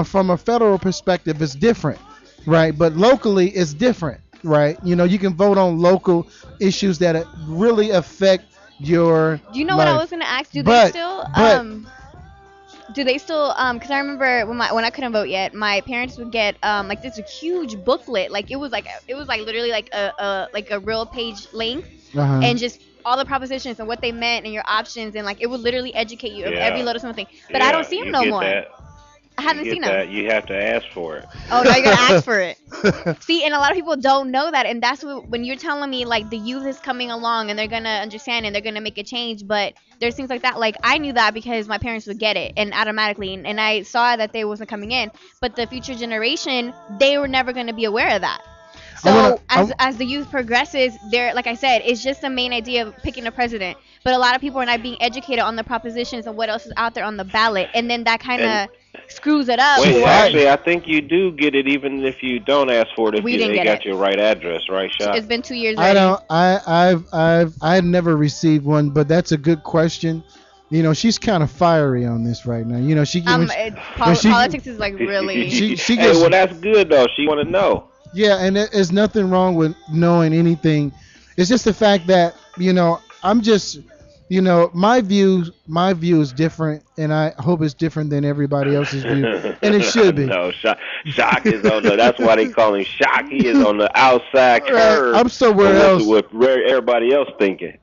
from a federal perspective, it's different, right? But locally, it's different, right? You can vote on local issues that really affect your Do you know life. what I was gonna ask? Do they still because I remember when I couldn't vote yet, my parents would get like this huge booklet, like it was like literally like a real page length, and just all the propositions and what they meant and your options, and like it would literally educate you of every little something. But I don't see them no more. I haven't You seen get them. that. You have to ask for it. Oh, now you're gonna ask for it. See, and a lot of people don't know that, and that's what, when you're telling me like the youth is coming along and they're gonna understand and they're gonna make a change, but there's things like that. Like I knew that because my parents would get it and automatically, and I saw that they wasn't coming in, but the future generation, they were never gonna be aware of that. So as the youth progresses, there, like I said, it's just the main idea of picking a president. But a lot of people are not being educated on the propositions and what else is out there on the ballot, and then that kind of screws it up. Wait, actually, I think you do get it even if you don't ask for it. If We you, didn't they get got it. your right address, right, Shot? It's been 2 years I already. don't. I've never received one, but that's a good question. You know, she's kind of fiery on this right now. You know, Politics is like really. She Hey, gets, well, that's good though. She want to know. yeah, and there's nothing wrong with knowing anything. It's just the fact that, you know, I'm just, you know, my view is different, and I hope it's different than everybody else's view, and it should be. No, Shock is on the. That's why they call him Shock. He is on the outside curve. I'm somewhere else. With everybody else thinking.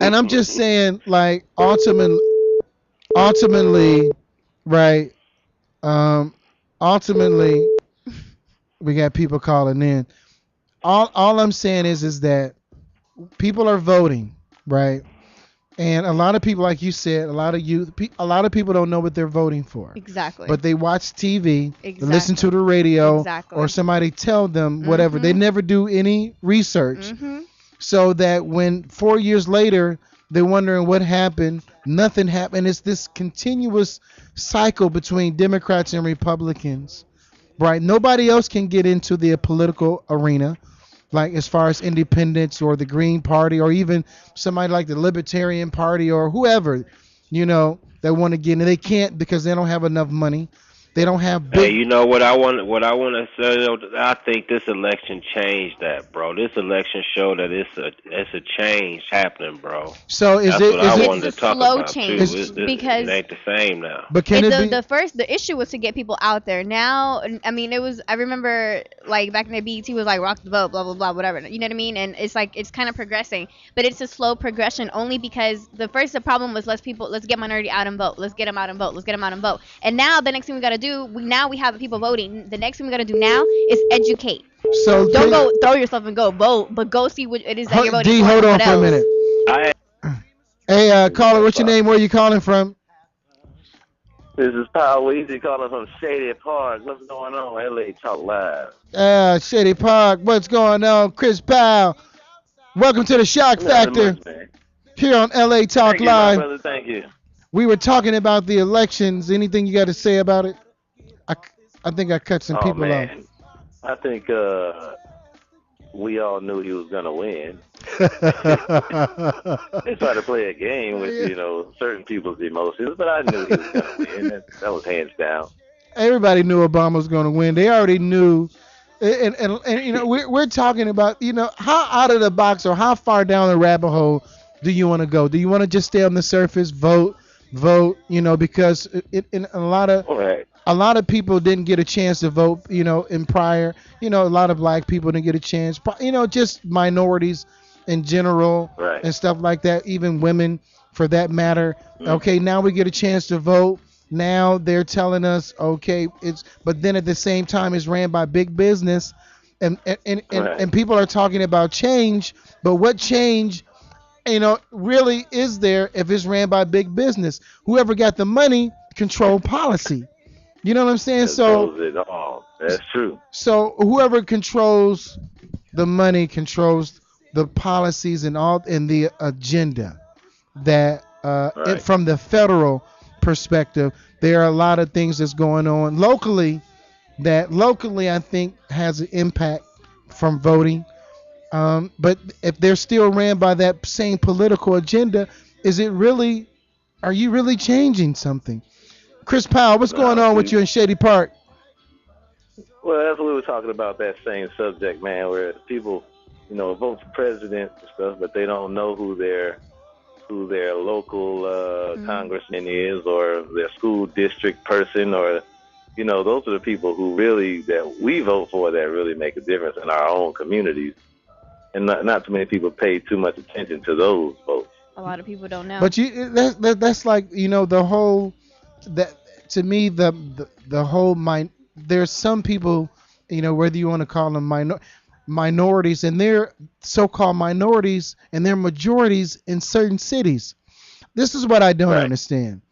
And I'm just saying, like, ultimately, right? Ultimately, we got people calling in. All I'm saying is that people are voting, right? And a lot of people, like you said, a lot of people don't know what they're voting for. Exactly. But they watch TV, they Exactly. listen to the radio, Exactly. or somebody tell them whatever. They never do any research. So that when 4 years later they're wondering what happened, nothing happened. It's this continuous cycle between Democrats and Republicans, right? Nobody else can get into the political arena, like as far as independents or the Green Party or even somebody like the Libertarian Party or whoever, you know, that want to get in. They can't because they don't have enough money. They don't have big. Hey, you know what I want? What I want to say? I think this election changed that, bro. This election showed that it's a change happening, bro. So That's what I wanted to talk slow about change too. because it ain't the same now. But can it be? The issue was to get people out there. Now, I mean, it was. I remember like back in the BET was like rock the vote, blah blah blah, whatever. You know what I mean? And it's like it's kind of progressing, but it's a slow progression only because the problem was let's get minority out and vote. Let's get them out and vote. Let's get them out and vote. And now the next thing we got to do, we have the people voting. The next thing we got to do now is educate. So don't go throw yourself and go vote, but go see what it is that you're voting D, for. hold on for a minute. Hey, caller, what's your name? Where are you calling from? This is Powell Weezy calling from Shady Park. What's going on? LA Talk Live. Shady Park. What's going on? Chris Powell. Welcome to the Shock Factor here on LA Talk Live. My brother. Thank you. We were talking about the elections. Anything you got to say about it? I think I cut some people off. I think we all knew he was gonna win. They tried to play a game with certain people's emotions, but I knew he was gonna win. That was hands down. Everybody knew Obama was going to win. They already knew, and you know we're talking about how out of the box or how far down the rabbit hole do you want to go? Do you want to just stay on the surface, vote? Because in a lot of people didn't get a chance to vote, in prior, a lot of black people didn't get a chance, just minorities in general and stuff like that, even women for that matter. Okay, now we get a chance to vote. Now they're telling us, okay, but then at the same time it's ran by big business and people are talking about change, but what change really is there if it's ran by big business? Whoever got the money control policy. You know what I'm saying? That's true. So whoever controls the money controls the policies and the agenda. That from the federal perspective, there are a lot of things that's going on locally that I think has an impact from voting. But if they're still ran by that same political agenda, are you really changing something? Chris Powell, what's going on with you in Shady Park? Well, that's what we were talking about, that same subject, man, where people, vote for president and stuff, but they don't know who their local congressman is or their school district person or, those are the people who really, that we vote for, that really make a difference in our own communities. And not too many people pay too much attention to those votes. A lot of people don't know. But that's like, the whole, that to me the whole there's some people, whether you want to call them minorities, and they're so-called minorities and they're majorities in certain cities. This is what I don't understand.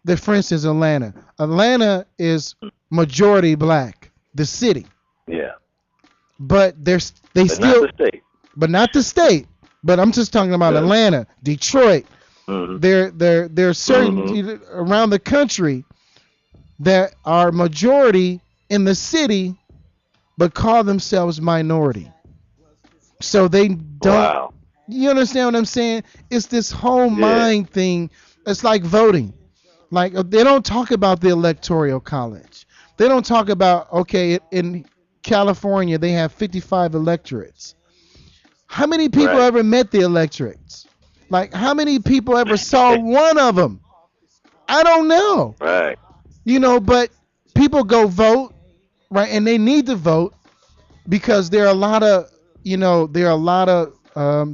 That, for instance, Atlanta is majority black, the city. Yeah. But not the state. But not the state. But I'm just talking about Atlanta, Detroit. Mm-hmm. There are certain around the country that are majority in the city, but call themselves minority. So they don't. Wow. You understand what I'm saying? It's this whole mind thing. It's like voting. Like, they don't talk about the electoral college. They don't talk about, in California they have 55 electorates. How many people ever met the electorates? Like, how many people ever saw one of them? I don't know. Right. But people go vote, right? And they need to vote because there are a lot of,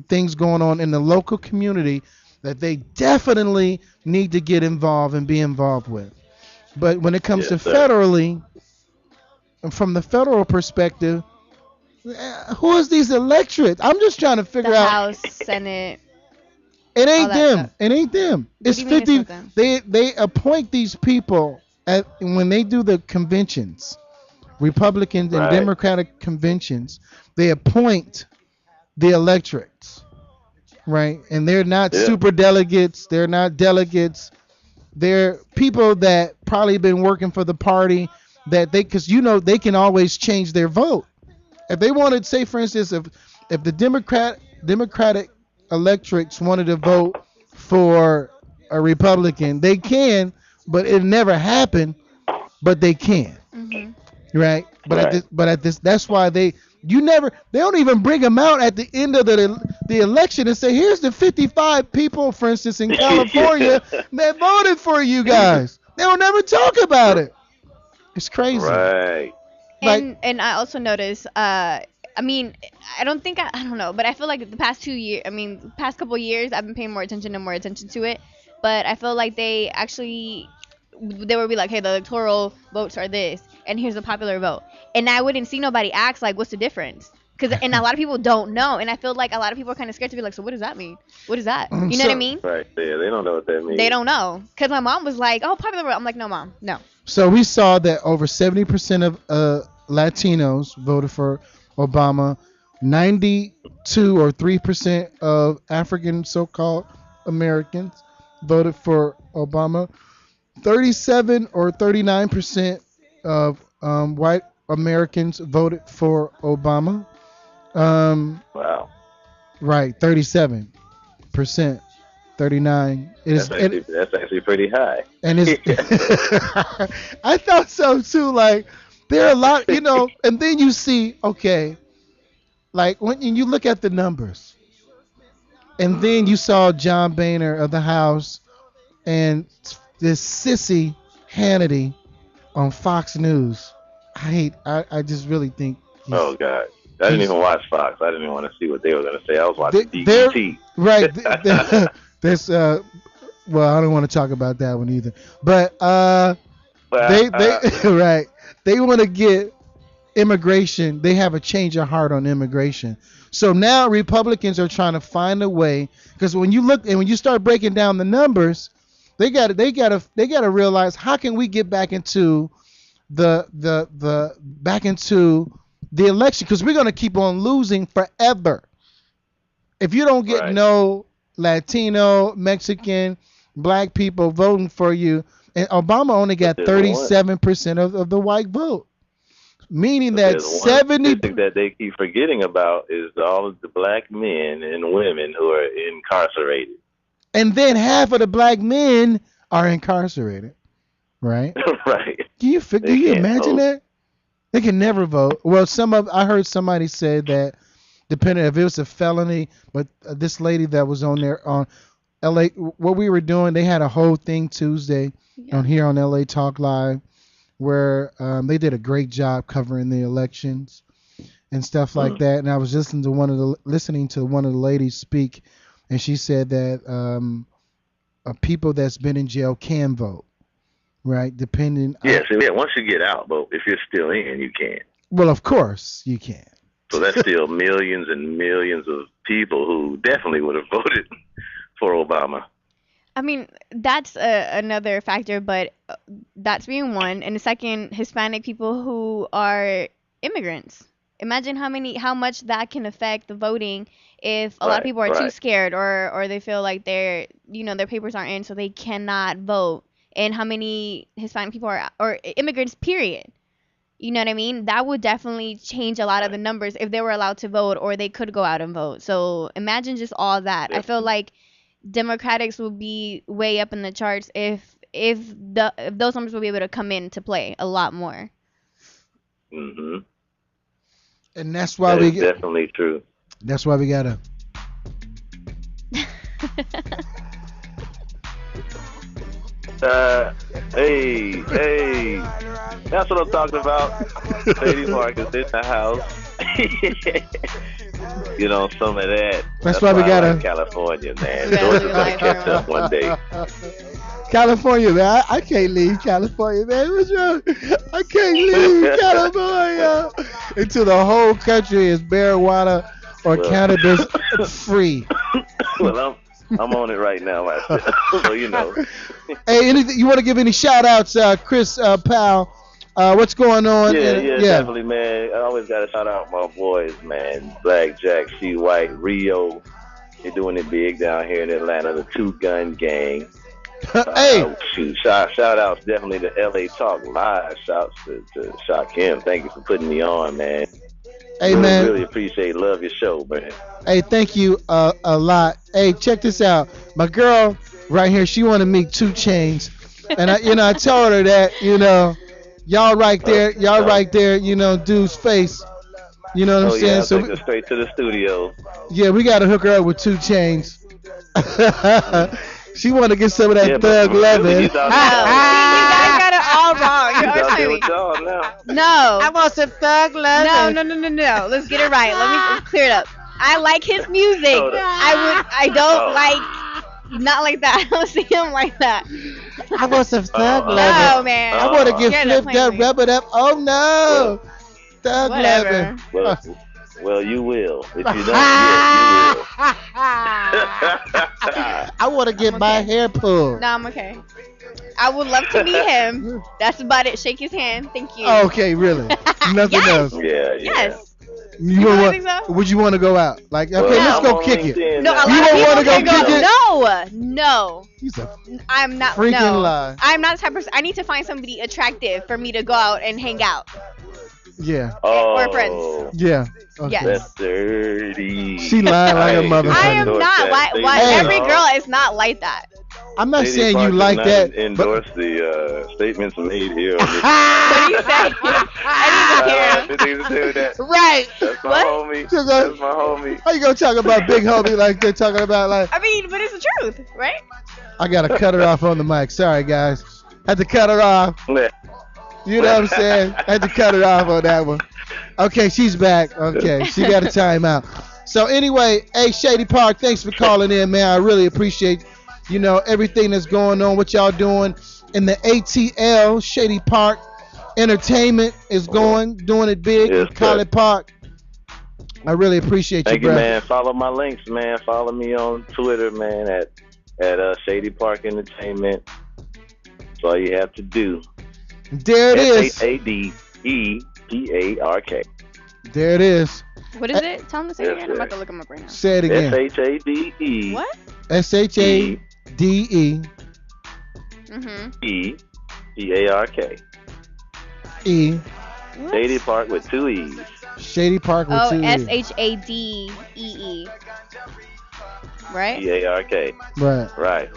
things going on in the local community that they definitely need to get involved and be involved with. But when it comes to federally, from the federal perspective, who is these electorates? I'm just trying to figure out. House, Senate. It ain't them. It ain't them. It's 50. They appoint these people when they do the conventions, Republican and Democratic conventions. They appoint the electorates, right? And they're not super delegates. They're not delegates. They're people that probably been working for the party because they can always change their vote. If they wanted, say for instance, if the Democratic electorates wanted to vote for a Republican, they can, but it never happened. But they can, right? But that's why they don't even bring them out at the end of the election and say, here's the 55 people, for instance, in California that voted for you guys. They don't never talk about it. It's crazy. Right. And I also noticed, I don't know, but I feel like the past couple years, I've been paying more attention to it. But I feel like they would be like, hey, the electoral votes are this, and here's the popular vote. And I wouldn't see nobody ask, like, what's the difference? And a lot of people don't know. And I feel like a lot of people are kind of scared to be like, so what does that mean? What is that? You know what I mean? Right. Yeah, they don't know what that means. They don't know. Because my mom was like, oh, popular vote. I'm like, no, Mom, no. So we saw that over 70% of Latinos voted for Obama. 92 or 3% of African so-called Americans voted for Obama. 37 or 39% of white Americans voted for Obama. Wow. Right, 37%, 39. That's actually pretty high. And it's I thought so too. Like, there are a lot, and then you see, like when you look at the numbers, and then you saw John Boehner of the House and this sissy Hannity on Fox News. I just really think. Oh God, I didn't even watch Fox. I didn't even want to see what they were going to say. I was watching BET. Right. There's well, I don't want to talk about that one either. But they want to get immigration. They have a change of heart on immigration. So now Republicans are trying to find a way, because when you look and when you start breaking down the numbers, they got to realize, how can we get back into the election, because we're going to keep on losing forever if you don't get no Latino, Mexican, black people voting for you. And Obama only got 37% of the white vote, meaning that 70. That they keep forgetting about is all of the black men and women who are incarcerated. And then half of the black men are incarcerated, right? Right. Do you imagine that? They can never vote. Well, I heard somebody say that, depending if it was a felony, but this lady that was on there on LA, what we were doing, they had a whole thing Tuesday on here on LA Talk Live, where they did a great job covering the elections and stuff like that. And I was listening to one of the ladies speak, and she said that people that's been in jail can vote, right? Depending. Yeah, so yeah, once you get out, but if you're still in, you can't. Well, of course you can. So that's still millions and millions of people who definitely would have voted for Obama. I mean, that's another factor, but that's being one. And the second, Hispanic people who are immigrants. Imagine how much that can affect the voting if a lot of people are too scared or they feel like their papers aren't in, so they cannot vote. And how many Hispanic people are, or immigrants, period. You know what I mean? That would definitely change a lot of the numbers if they were allowed to vote or they could go out and vote. So imagine just all that. I feel like Democrats will be way up in the charts if those numbers will be able to come into play a lot more. Mm-hmm. And that's why we definitely true. That's why we gotta. Hey, that's what I'm talking about. Shady Park is in the house. You know, some of that. That's why we gotta. Like California, man. Georgia's gonna catch up one day. California, man. I can't leave California, man. What's wrong? I can't leave California until the whole country is marijuana or cannabis free. Well, I'm on it right now myself, so you know. Hey, anything you want to give any shout outs, Chris Powell? What's going on? Yeah, definitely, man. I always got to shout out my boys, man. Black Jack, She White, Rio. They're doing it big down here in Atlanta. The Two Gun Gang. Hey, shout outs definitely to LA Talk Live. Shouts to Shakim. Thank you for putting me on, man. Hey, man. Really appreciate, love your show, man. Hey, thank you a lot. Hey, check this out. My girl right here, she want to meet 2 Chainz, and I told her that, y'all right there, dude's face. You know what I'm saying? Yeah, So take her straight to the studio. Yeah, we got to hook her up with 2 Chainz. She want to get some of that thug loving. You guys got it all wrong. No. I want some thug loving. No. Let's get it right. Let me clear it up. I like his music. I don't like, not like that. I don't see him like that. I want some thug loving. No, man. I want to get flipped up, rub it up. Oh no. Thug loving. Well, you will. If you don't, yes, you will. I want to get my hair pulled. No, I'm okay. I would love to meet him. That's about it. Shake his hand. Thank you. Okay, really? Nothing else? Yeah. Yes. Would you want to go out? Like, okay, let's go kick it. No, you don't want to go kick it? No. I'm not. Freaking lie. I'm not the type of person. I need to find somebody attractive for me to go out and hang out. Yeah. Or friends. Yeah. Okay. Yes. That's dirty. She lying like a motherfucker. I am not. Why every girl is not like that? I'm not saying you like that. Endorse the statements made here. On this. What do you say? I didn't even hear him. Right. That's my homie. That's my homie. How you gonna talk about big homie like they're talking about like? I mean, but it's the truth, right? I gotta cut her off on the mic. Sorry, guys. Had to cut her off. You know what I'm saying? I had to cut her off on that one. Okay, she's back. Okay, she got a timeout. So anyway, hey, Shady Park, thanks for calling in, man. I really appreciate, everything that's going on, what y'all doing in the ATL. Shady Park Entertainment is doing it big in College Park. I really appreciate Thank you, you, bro. man. Follow my links, man. Follow me on Twitter, man, at Shady Park Entertainment. That's all you have to do. There it is. SHADEPARK. There it is. What is it? Tell them to say it again. I'm about to look them up right now. Say it again. SHADE. What? SHADE. EPARK. E. Shady Park with 2 E's. Shady Park with 2 E's. SHADEE. Right? PARK. Right.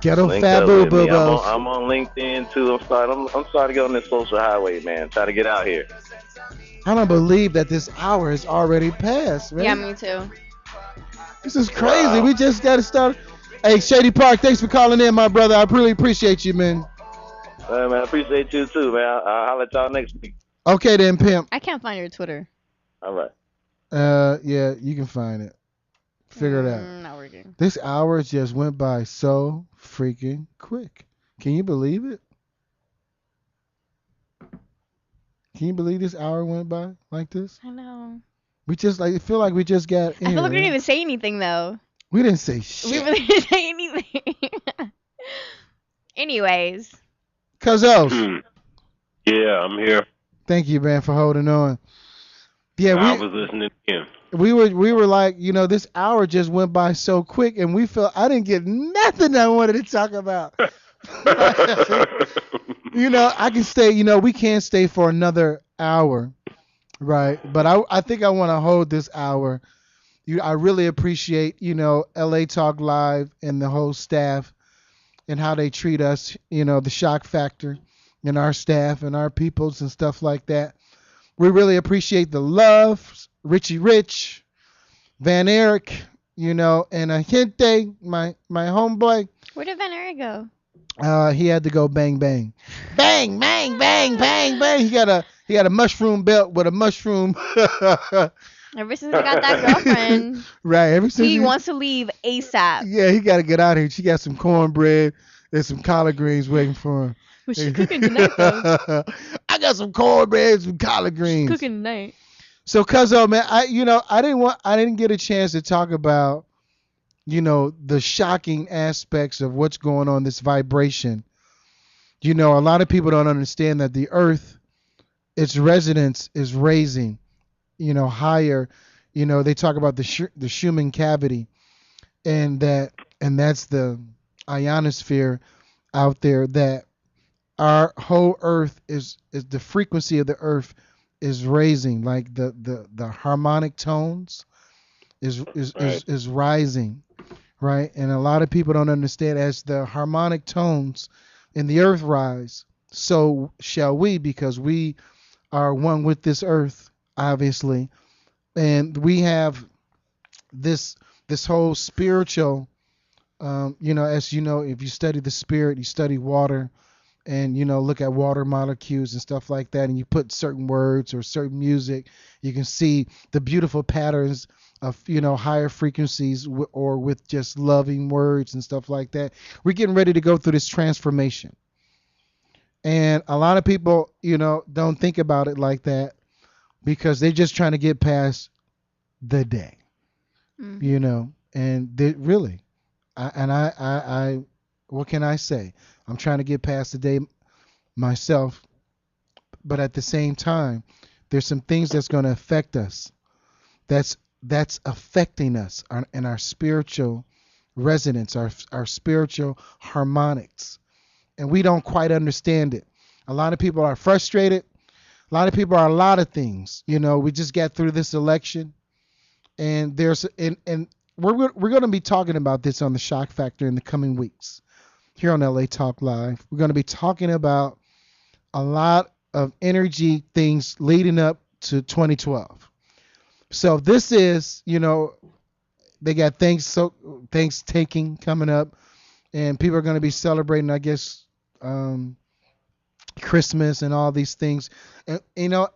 Ghetto Link Fat up Boo with Boo me. Boos. I'm on LinkedIn too. I'm starting to get on this social highway, man. Try to get out here. I don't believe that this hour is already passed, man. Yeah, me too. This is crazy. Wow. We just got to start. Hey, Shady Park, thanks for calling in, my brother. I really appreciate you, man. Man, I appreciate you too, man. I'll holler at y'all next week. Okay, then, pimp. I can't find your Twitter. All right. Yeah, you can find it. Figure it out. Not working. This hour just went by so freaking quick. Can you believe it? Can you believe this hour went by like this? I know. We just like feel like we just got in. I feel like we didn't even say anything though. We didn't say We shit. really didn't say anything. Anyways. Cuzos. Yeah, I'm here. Thank you, man, for holding on. Yeah, I was listening in. we were like, this hour just went by so quick, and we felt I didn't get nothing I wanted to talk about. I can stay. We can't stay for another hour, right? But I think I want to hold this hour. I really appreciate LA Talk Live and the whole staff and how they treat us. The Shock Factor and our staff and our peoples and stuff like that. We really appreciate the love, Richie Rich, Van Eric, and Agente, my homeboy. Where did Van Eric go? He had to go bang bang, bang bang bang bang bang. He got a mushroom belt with a mushroom. Ever since he got that girlfriend, right? Ever since he wants to leave ASAP. Yeah, he got to get out of here. She got some cornbread and some collard greens waiting for him. Was she cooking tonight though? I got some cornbread and some collard greens. She's cooking tonight. So, Cuzzo, man, I didn't get a chance to talk about, the shocking aspects of what's going on, this vibration. A lot of people don't understand that the earth, its resonance is raising, higher. They talk about the Schumann cavity, and that's the ionosphere out there, that our whole earth is the frequency of the earth is raising, like the harmonic tones is rising, right? And a lot of people don't understand, as the harmonic tones in the earth rise, so shall we, because we are one with this earth, obviously. And we have this whole spiritual, as if you study the spirit, you study water, and look at water molecules and stuff like that, and you put certain words or certain music, you can see the beautiful patterns of higher frequencies or with just loving words and stuff like that. We're getting ready to go through this transformation, and a lot of people don't think about it like that, because they're just trying to get past the day. And they really, I what can I say? I'm trying to get past the day myself, but at the same time, there's some things that's going to affect us. That's affecting us and our spiritual resonance, our spiritual harmonics, and we don't quite understand it. A lot of people are frustrated. A lot of people are a lot of things. We just got through this election, and we're going to be talking about this on the Shock Factor in the coming weeks here on LA Talk Live. We're going to be talking about a lot of energy things leading up to 2012. So this is, they got Thanksgiving coming up, and people are going to be celebrating, I guess, Christmas and all these things. And,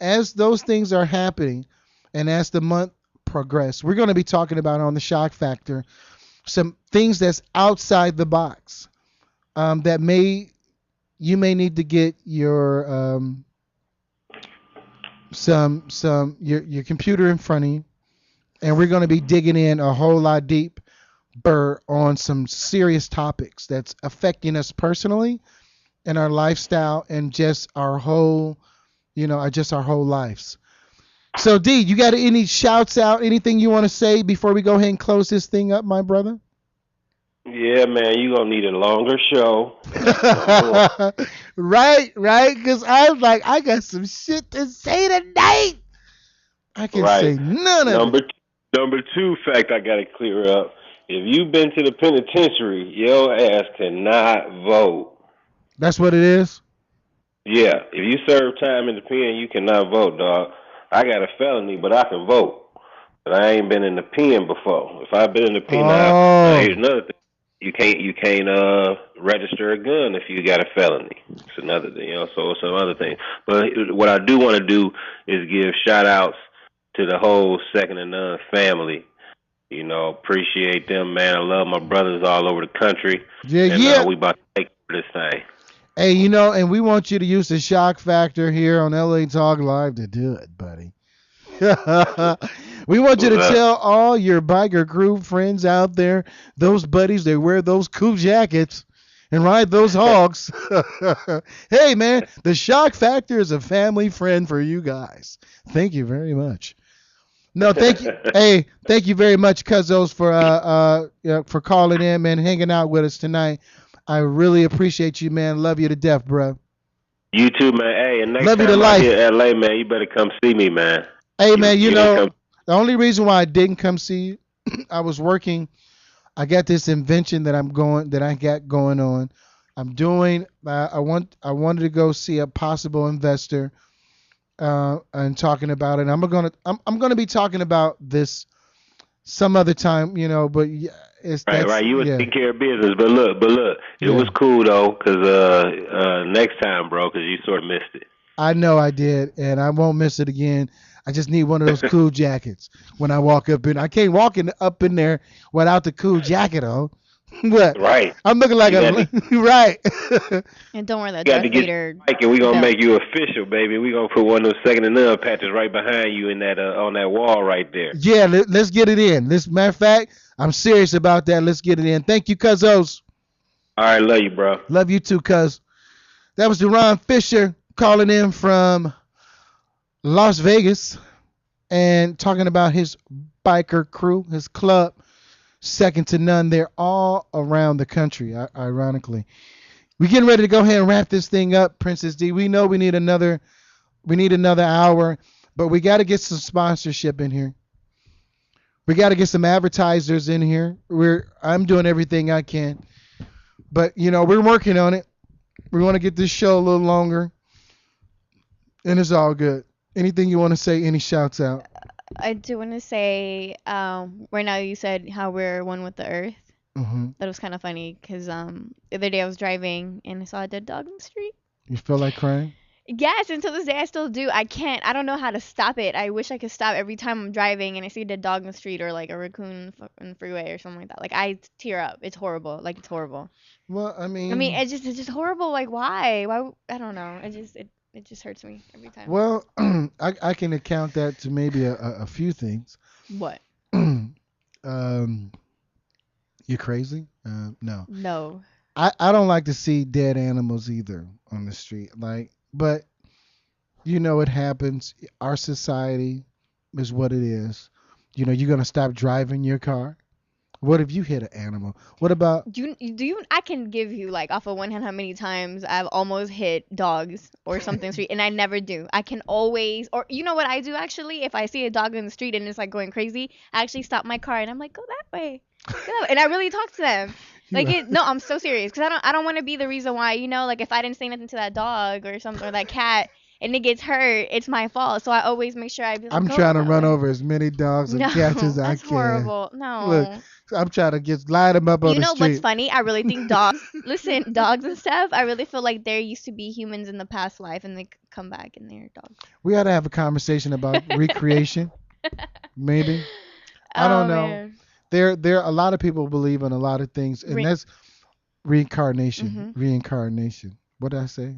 as those things are happening, and as the month progress, we're going to be talking about on the Shock Factor some things that's outside the box, that you may need to get your your computer in front of you, and we're going to be digging in a whole lot deeper on some serious topics that's affecting us personally and our lifestyle and just our whole, our whole lives. So, D, you got any shouts out, anything you want to say before we go ahead and close this thing up, my brother? Yeah, man, you're going to need a longer show. Right, because I was like, I got some shit to say tonight. I can say none of it. Number two fact I got to clear up. If you've been to the penitentiary, your ass cannot vote. That's what it is? Yeah, if you serve time in the pen, you cannot vote, dog. I got a felony, but I can vote. But I ain't been in the pen before. If I've been in the pen, now here's another thing. You can't register a gun if you got a felony. It's another thing, so some other thing. But what I do want to do is give shout outs to the whole Second and None family. Appreciate them, man. I love my brothers all over the country. Yeah. We about to this thing. Hey, you know, and we want you to use the shock factor here on LA Talk Live to do it, buddy. We want you to tell all your biker crew friends out there, those buddies that wear those cool jackets and ride those hogs. Hey, man, the shock factor is a family friend for you guys. Thank you very much. No, thank you. Hey, thank you very much, Cuzzos, for calling in, man, hanging out with us tonight. I really appreciate you, man. Love you to death, bro. You too, man. Hey, and next Love you time to I life. get LA, man, you better come see me, man. Hey, man, you know, come- the only reason why I didn't come see you, I was working. I got this invention that I got going on. I'm doing. I wanted to go see a possible investor, and talking about it. I'm gonna be talking about this some other time, you know. But yeah, Right. You was yeah. taking care of business, but look, it was cool though, cause next time, bro, cause you sort of missed it. I know I did, and I won't miss it again. I just need one of those cool jackets when I walk up in. I can't walk up in there without the cool jacket on. What? Right. I'm looking like right. And don't wear that You got Darth to get Vader. Mike, and we gonna belt. make you official, baby. We gonna put one of those second and none patches right behind you in that on that wall right there. Yeah, let's get it in. Matter of fact, I'm serious about that. Let's get it in. Thank you, Cuzzos. All right, love you, bro. Love you too, Cuz. That was Deron Fisher calling in from Las Vegas and talking about his biker crew, his club, second to none. They're all around the country, ironically. We're getting ready to go ahead and wrap this thing up, Princess D. We know we need another hour, but we got to get some sponsorship in here. We got to get some advertisers in here. I'm doing everything I can, but you know, we're working on it. We want to get this show a little longer, and it's all good. Anything you want to say? Any shouts out? I do want to say, right now you said how we're one with the earth. Mm-hmm. That was kind of funny because the other day I was driving and I saw a dead dog in the street. You feel like crying? Yes, until this day I still do. I can't. I don't know how to stop it. I wish I could stop every time I'm driving and I see a dead dog in the street or like a raccoon in the freeway or something like that. Like I tear up. It's horrible. Like it's horrible. Well, I mean, it's just horrible. Like why? Why? I don't know. It just hurts me every time. well, I can account that to maybe a few things. What? You crazy? No. No. I don't like to see dead animals either on the street. But you know it happens. Our society is what it is. You know, you're gonna stop driving your car. What if you hit an animal? What about? Do you? I can give you like off of one hand how many times I've almost hit dogs or something street, and I never do. I can always, or you know what I do actually? If I see a dog in the street and it's like going crazy, I actually stop my car and I'm like, go that way, and I really talk to them. Like no, I'm so serious because I don't want to be the reason why, you know, like if I didn't say nothing to that dog or something or that cat and it gets hurt, it's my fault. So I always make sure I be like, I'm trying to run over as many dogs and cats as I that's can. horrible. No. Look, I'm trying to line them up on You the know street. what's funny? I really think dogs. Listen, dogs and stuff. I really feel like there used to be humans in the past life, and they come back and they're dogs. We ought to have a conversation about recreation. Maybe. I don't know. Man. There a lot of people believe in a lot of things, and that's reincarnation. Mm-hmm. Reincarnation. What did I say?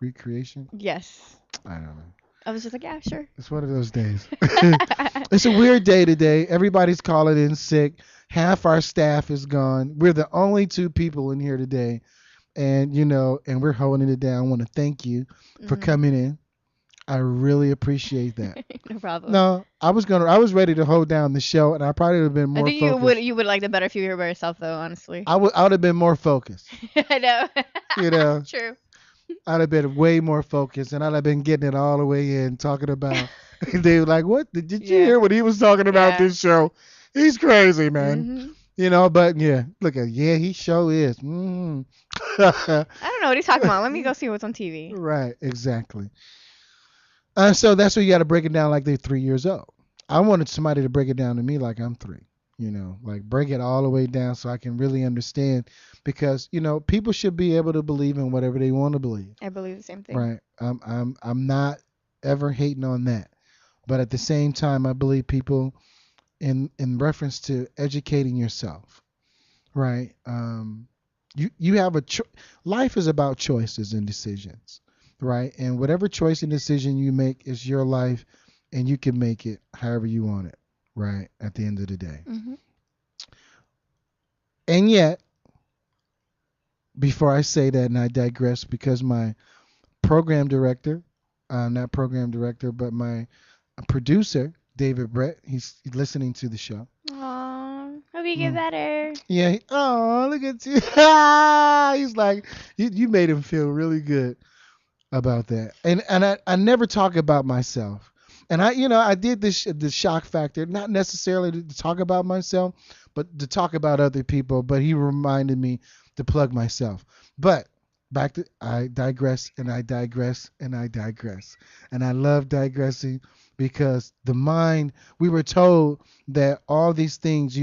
Recreation? Yes. I don't know. I was just like, yeah, sure. It's one of those days. It's a weird day today. Everybody's calling in sick. Half our staff is gone. We're the only two people in here today. And, you know, and we're holding it down. I want to thank you for coming in. I really appreciate that. No problem. No, I was ready to hold down the show, and I probably would have been more I think focused. you would like the better if you were by yourself, though, honestly. I would have been more focused. I know. You know. True. I'd have been way more focused, and I'd have been getting it all the way in, talking about. They were like, "What? Did you hear what he was talking about this show? He's crazy, man." Mm-hmm. You know, but yeah, he sure is. I don't know what he's talking about. Let me go see what's on TV. Right, exactly. So that's why you got to break it down like they're 3 years old. I wanted somebody to break it down to me like I'm 3. You know, like break it all the way down so I can really understand, because you know people should be able to believe in whatever they want to believe. I believe the same thing. Right. I'm not ever hating on that, but at the same time, I believe people, in reference to educating yourself, right? You have life is about choices and decisions, right? And whatever choice and decision you make is your life, and you can make it however you want it, right? At the end of the day. Mm-hmm. And yet, before I say that, and I digress, because my program director, not program director, but my producer, David Brett, he's listening to the show. Aww, hope you get better. Yeah. Oh, look at you. He's like, you made him feel really good about that. And I never talk about myself. And I did the shock factor, not necessarily to talk about myself, but to talk about other people. But he reminded me to plug myself. But back to, I digress and I digress and I digress. And I love digressing because the mind, we were told that all these things,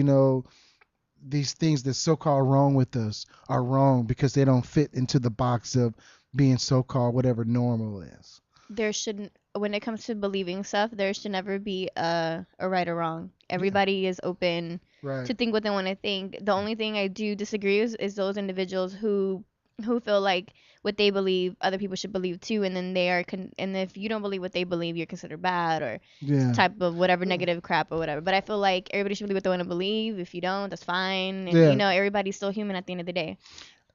these things that's so-called wrong with us are wrong because they don't fit into the box of being so-called whatever normal is. There shouldn't, when it comes to believing stuff, there should never be a right or wrong. Everybody is open to think what they want to think. The only thing I do disagree is those individuals who feel like what they believe other people should believe too, and then they are and if you don't believe what they believe, you're considered bad or type of whatever negative crap or whatever. But I feel like everybody should believe what they want to believe. If you don't, that's fine. And everybody's still human at the end of the day.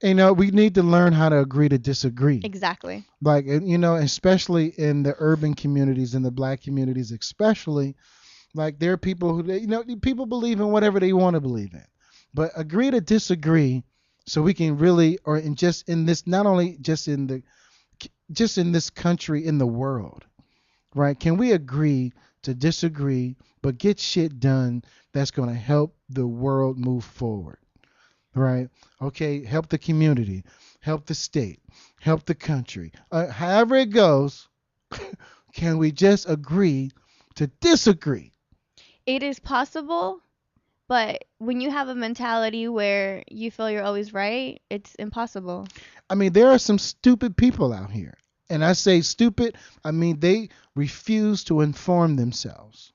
We need to learn how to agree to disagree. Exactly. Like, especially in the urban communities, in the black communities especially, like there are people who, people believe in whatever they want to believe in. But agree to disagree so we can really, not only just in this country, in the world, right? Can we agree to disagree, but get shit done that's going to help the world move forward? Right? Okay, help the community, help the state, help the country. However it goes, can we just agree to disagree? It is possible, but when you have a mentality where you feel you're always right, it's impossible. I mean, there are some stupid people out here. And I say stupid, I mean they refuse to inform themselves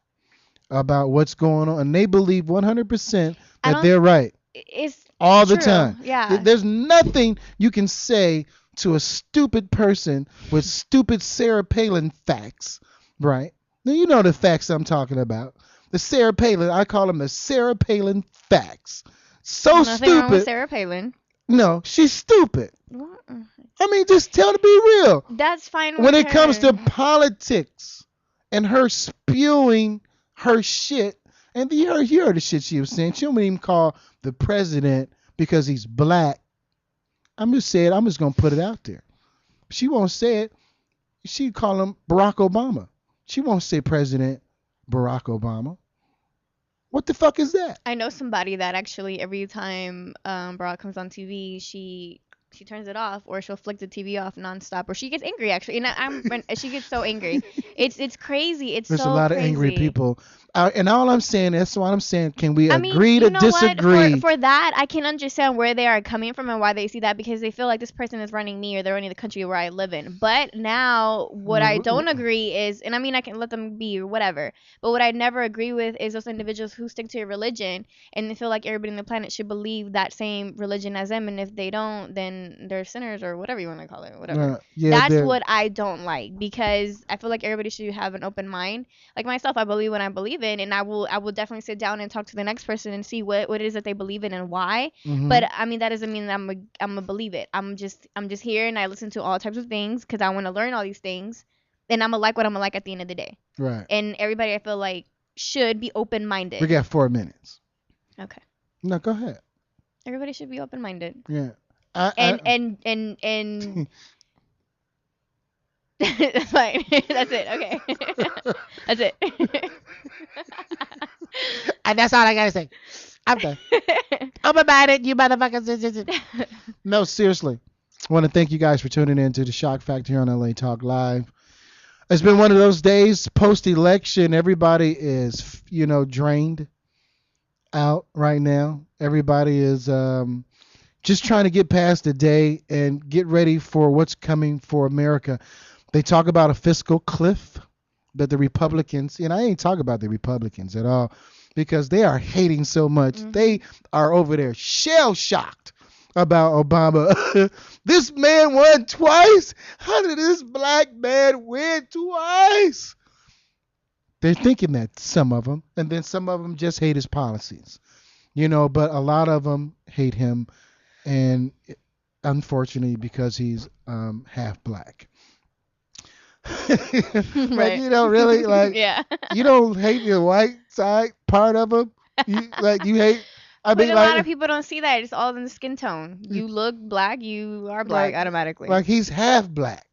about what's going on. And they believe 100% that they're right. It's all true. The time. Yeah. There's nothing you can say to a stupid person with stupid Sarah Palin facts, right? Now you know the facts I'm talking about. The Sarah Palin, I call them the Sarah Palin facts. So Nothing stupid. Wrong with Sarah Palin. No, she's stupid. I mean, just tell her to be real. That's fine. When it comes to politics and her spewing her shit, and you heard the shit she was saying. She don't even call the president because he's black. I'm just saying, I'm just going to put it out there. She won't say it. She'd call him Barack Obama. She won't say President Barack Obama. What the fuck is that? I know somebody that actually every time Barack comes on TV, she turns it off, or she'll flick the TV off nonstop, or she gets angry actually, and she gets so angry. It's crazy. There's a lot crazy. of angry people, and all I'm saying is, what I'm saying, can we agree to disagree? For that, I can understand where they are coming from and why they see that, because they feel like this person is running me or they're running the country where I live in. But now, what I don't agree is, and I mean I can let them be or whatever, but what I never agree with is those individuals who stick to a religion and they feel like everybody on the planet should believe that same religion as them, and if they don't, then they're sinners or whatever you want to call it, whatever. That's what I don't like, because I feel like everybody should have an open mind. Like myself, I believe what I believe in, and I will definitely sit down and talk to the next person and see what it is that they believe in and why. But I mean, that doesn't mean that I'm gonna believe it. I'm just here and I listen to all types of things because I want to learn all these things, and I'm gonna like what I'm gonna like at the end of the day. Right. And everybody, I feel like, should be open minded. We got 4 minutes. Okay. No, go ahead. Everybody should be open minded. Yeah. And that's fine. That's it. Okay. That's it. And that's all I gotta say. I'm done. I'm about it, you motherfuckers. No, seriously. I want to thank you guys for tuning in to the Shock Factor here on LA Talk Live. It's been one of those days post-election. Everybody is, drained out right now. Everybody is just trying to get past the day and get ready for what's coming for America. They talk about a fiscal cliff that the Republicans, and I ain't talking about the Republicans at all, because they are hating so much. They are over there shell shocked about Obama. This man won twice. How did this black man win twice? They're thinking that, some of them, and then some of them just hate his policies, but a lot of them hate him, and unfortunately because he's half black. Right. Really, Yeah. you don't hate your white side part of him. You hate. I But mean, a lot of people don't see that. It's all in the skin tone. You look black, you are black automatically. like he's half black.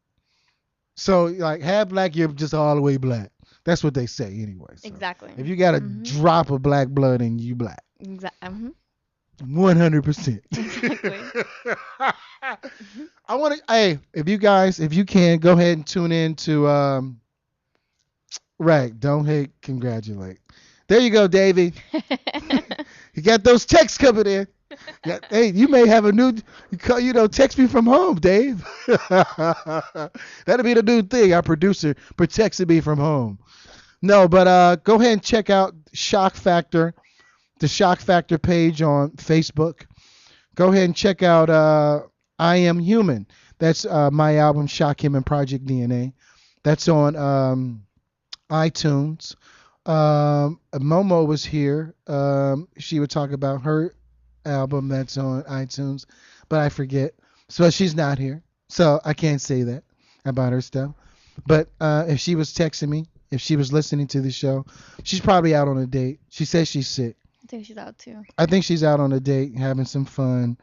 So half black, you're just all the way black. That's what they say anyway. So Exactly. if you got a drop of black blood in you, black. Exactly. 100%. Exactly. I want to. Hey, if you can, go ahead and tune in to right. Don't hate, congratulate. There you go, Davey. You got those texts coming in. Yeah, hey, you may have a new, text me from home, Dave. That'll be the new thing. Our producer protects me from home. No, but go ahead and check out Shock Factor, the Shock Factor page on Facebook. Go ahead and check out I Am Human. That's my album, Shock Him and Project DNA. That's on iTunes. Momo was here. She would talk about her album that's on iTunes, but I forget. So she's not here. So I can't say that about her stuff. But if she was texting me, if she was listening to the show, she's probably out on a date. She says she's sick. I think she's out too. I think she's out on a date, having some fun,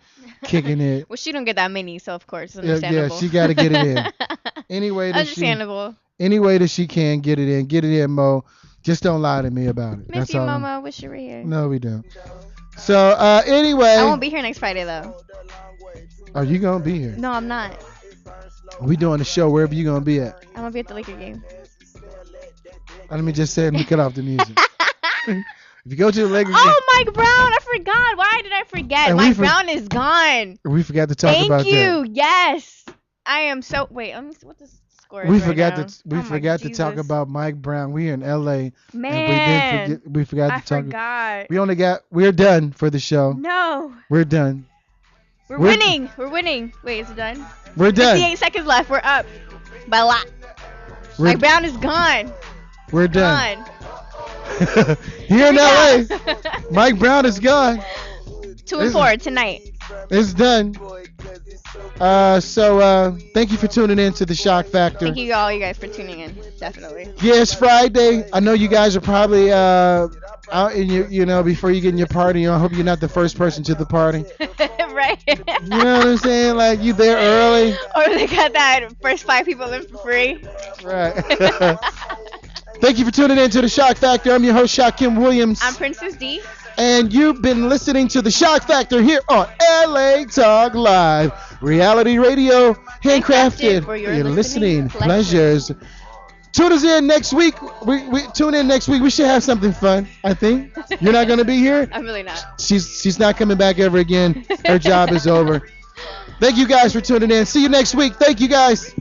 kicking it. Well, she don't get that many, so of course it's understandable. Yeah, she got to get it in. Understandable. Any way that she can, get it in. Get it in, Mo. Just don't lie to me about it. Miss you, Momo. Wish you were here. No, we don't. So, anyway. I won't be here next Friday, though. Are you going to be here? No, I'm not. We doing the show wherever you going to be at. I'm going to be at the Laker game. Let me just say it and cut off the music. If you go to the Lakers game. Oh, Mike Brown. I forgot. Why did I forget? And Mike Brown is gone. We forgot to talk about that. Thank you. Yes. I am so. Wait, let me see what the score is. We right forgot now. to forgot to talk about Mike Brown. We're in LA. Man. And we forgot to talk. Forgot. We're done for the show. No. We're done. We're winning. We're winning. Wait, is it done? We're done. 58 seconds left. We're up by a lot. Mike Brown is gone. We're done. Gone. Here in LA, Mike Brown is gone. 2 and 4 tonight. It's done. So thank you for tuning in to the Shock Factor. Thank you all, you guys, for tuning in. Definitely. Yeah, it's Friday. I know you guys are probably out in your, before you get in your party. I hope you're not the first person to the party. Right. You know what I'm saying? Like, you there early. Or they got that first 5 people in for free. Right. Thank you for tuning in to the Shock Factor. I'm your host, Shock Kim Williams. I'm Princess D. And you've been listening to the Shock Factor here on LA Talk Live. Reality radio, handcrafted for your listening pleasures. Tune us in next week. We tune in next week. We should have something fun, I think. You're not going to be here? I'm really not. She's not coming back ever again. Her job is over. Thank you guys for tuning in. See you next week. Thank you guys.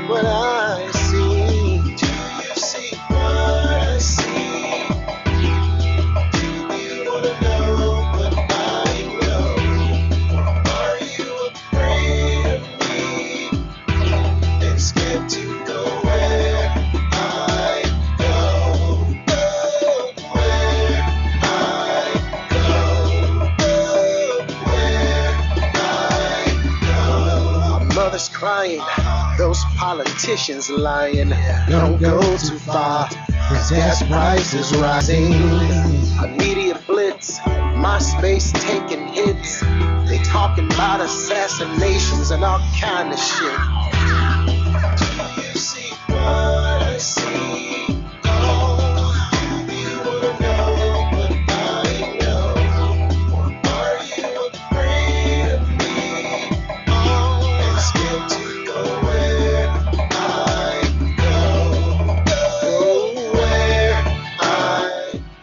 What I see. Do you see what decline. Those politicians lying. Don't go too far, cause gas prices rising. A media blitz, MySpace taking hits. They talking about assassinations and all kind of shit. Do you see what I see? Oh, you wanna know what I know? Are you afraid of me? Oh, it's good to go where I go. Go where I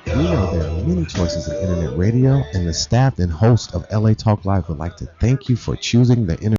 go. We know there are many choices in internet radio, and the staff and host of LA Talk Live would like to thank you for choosing the internet.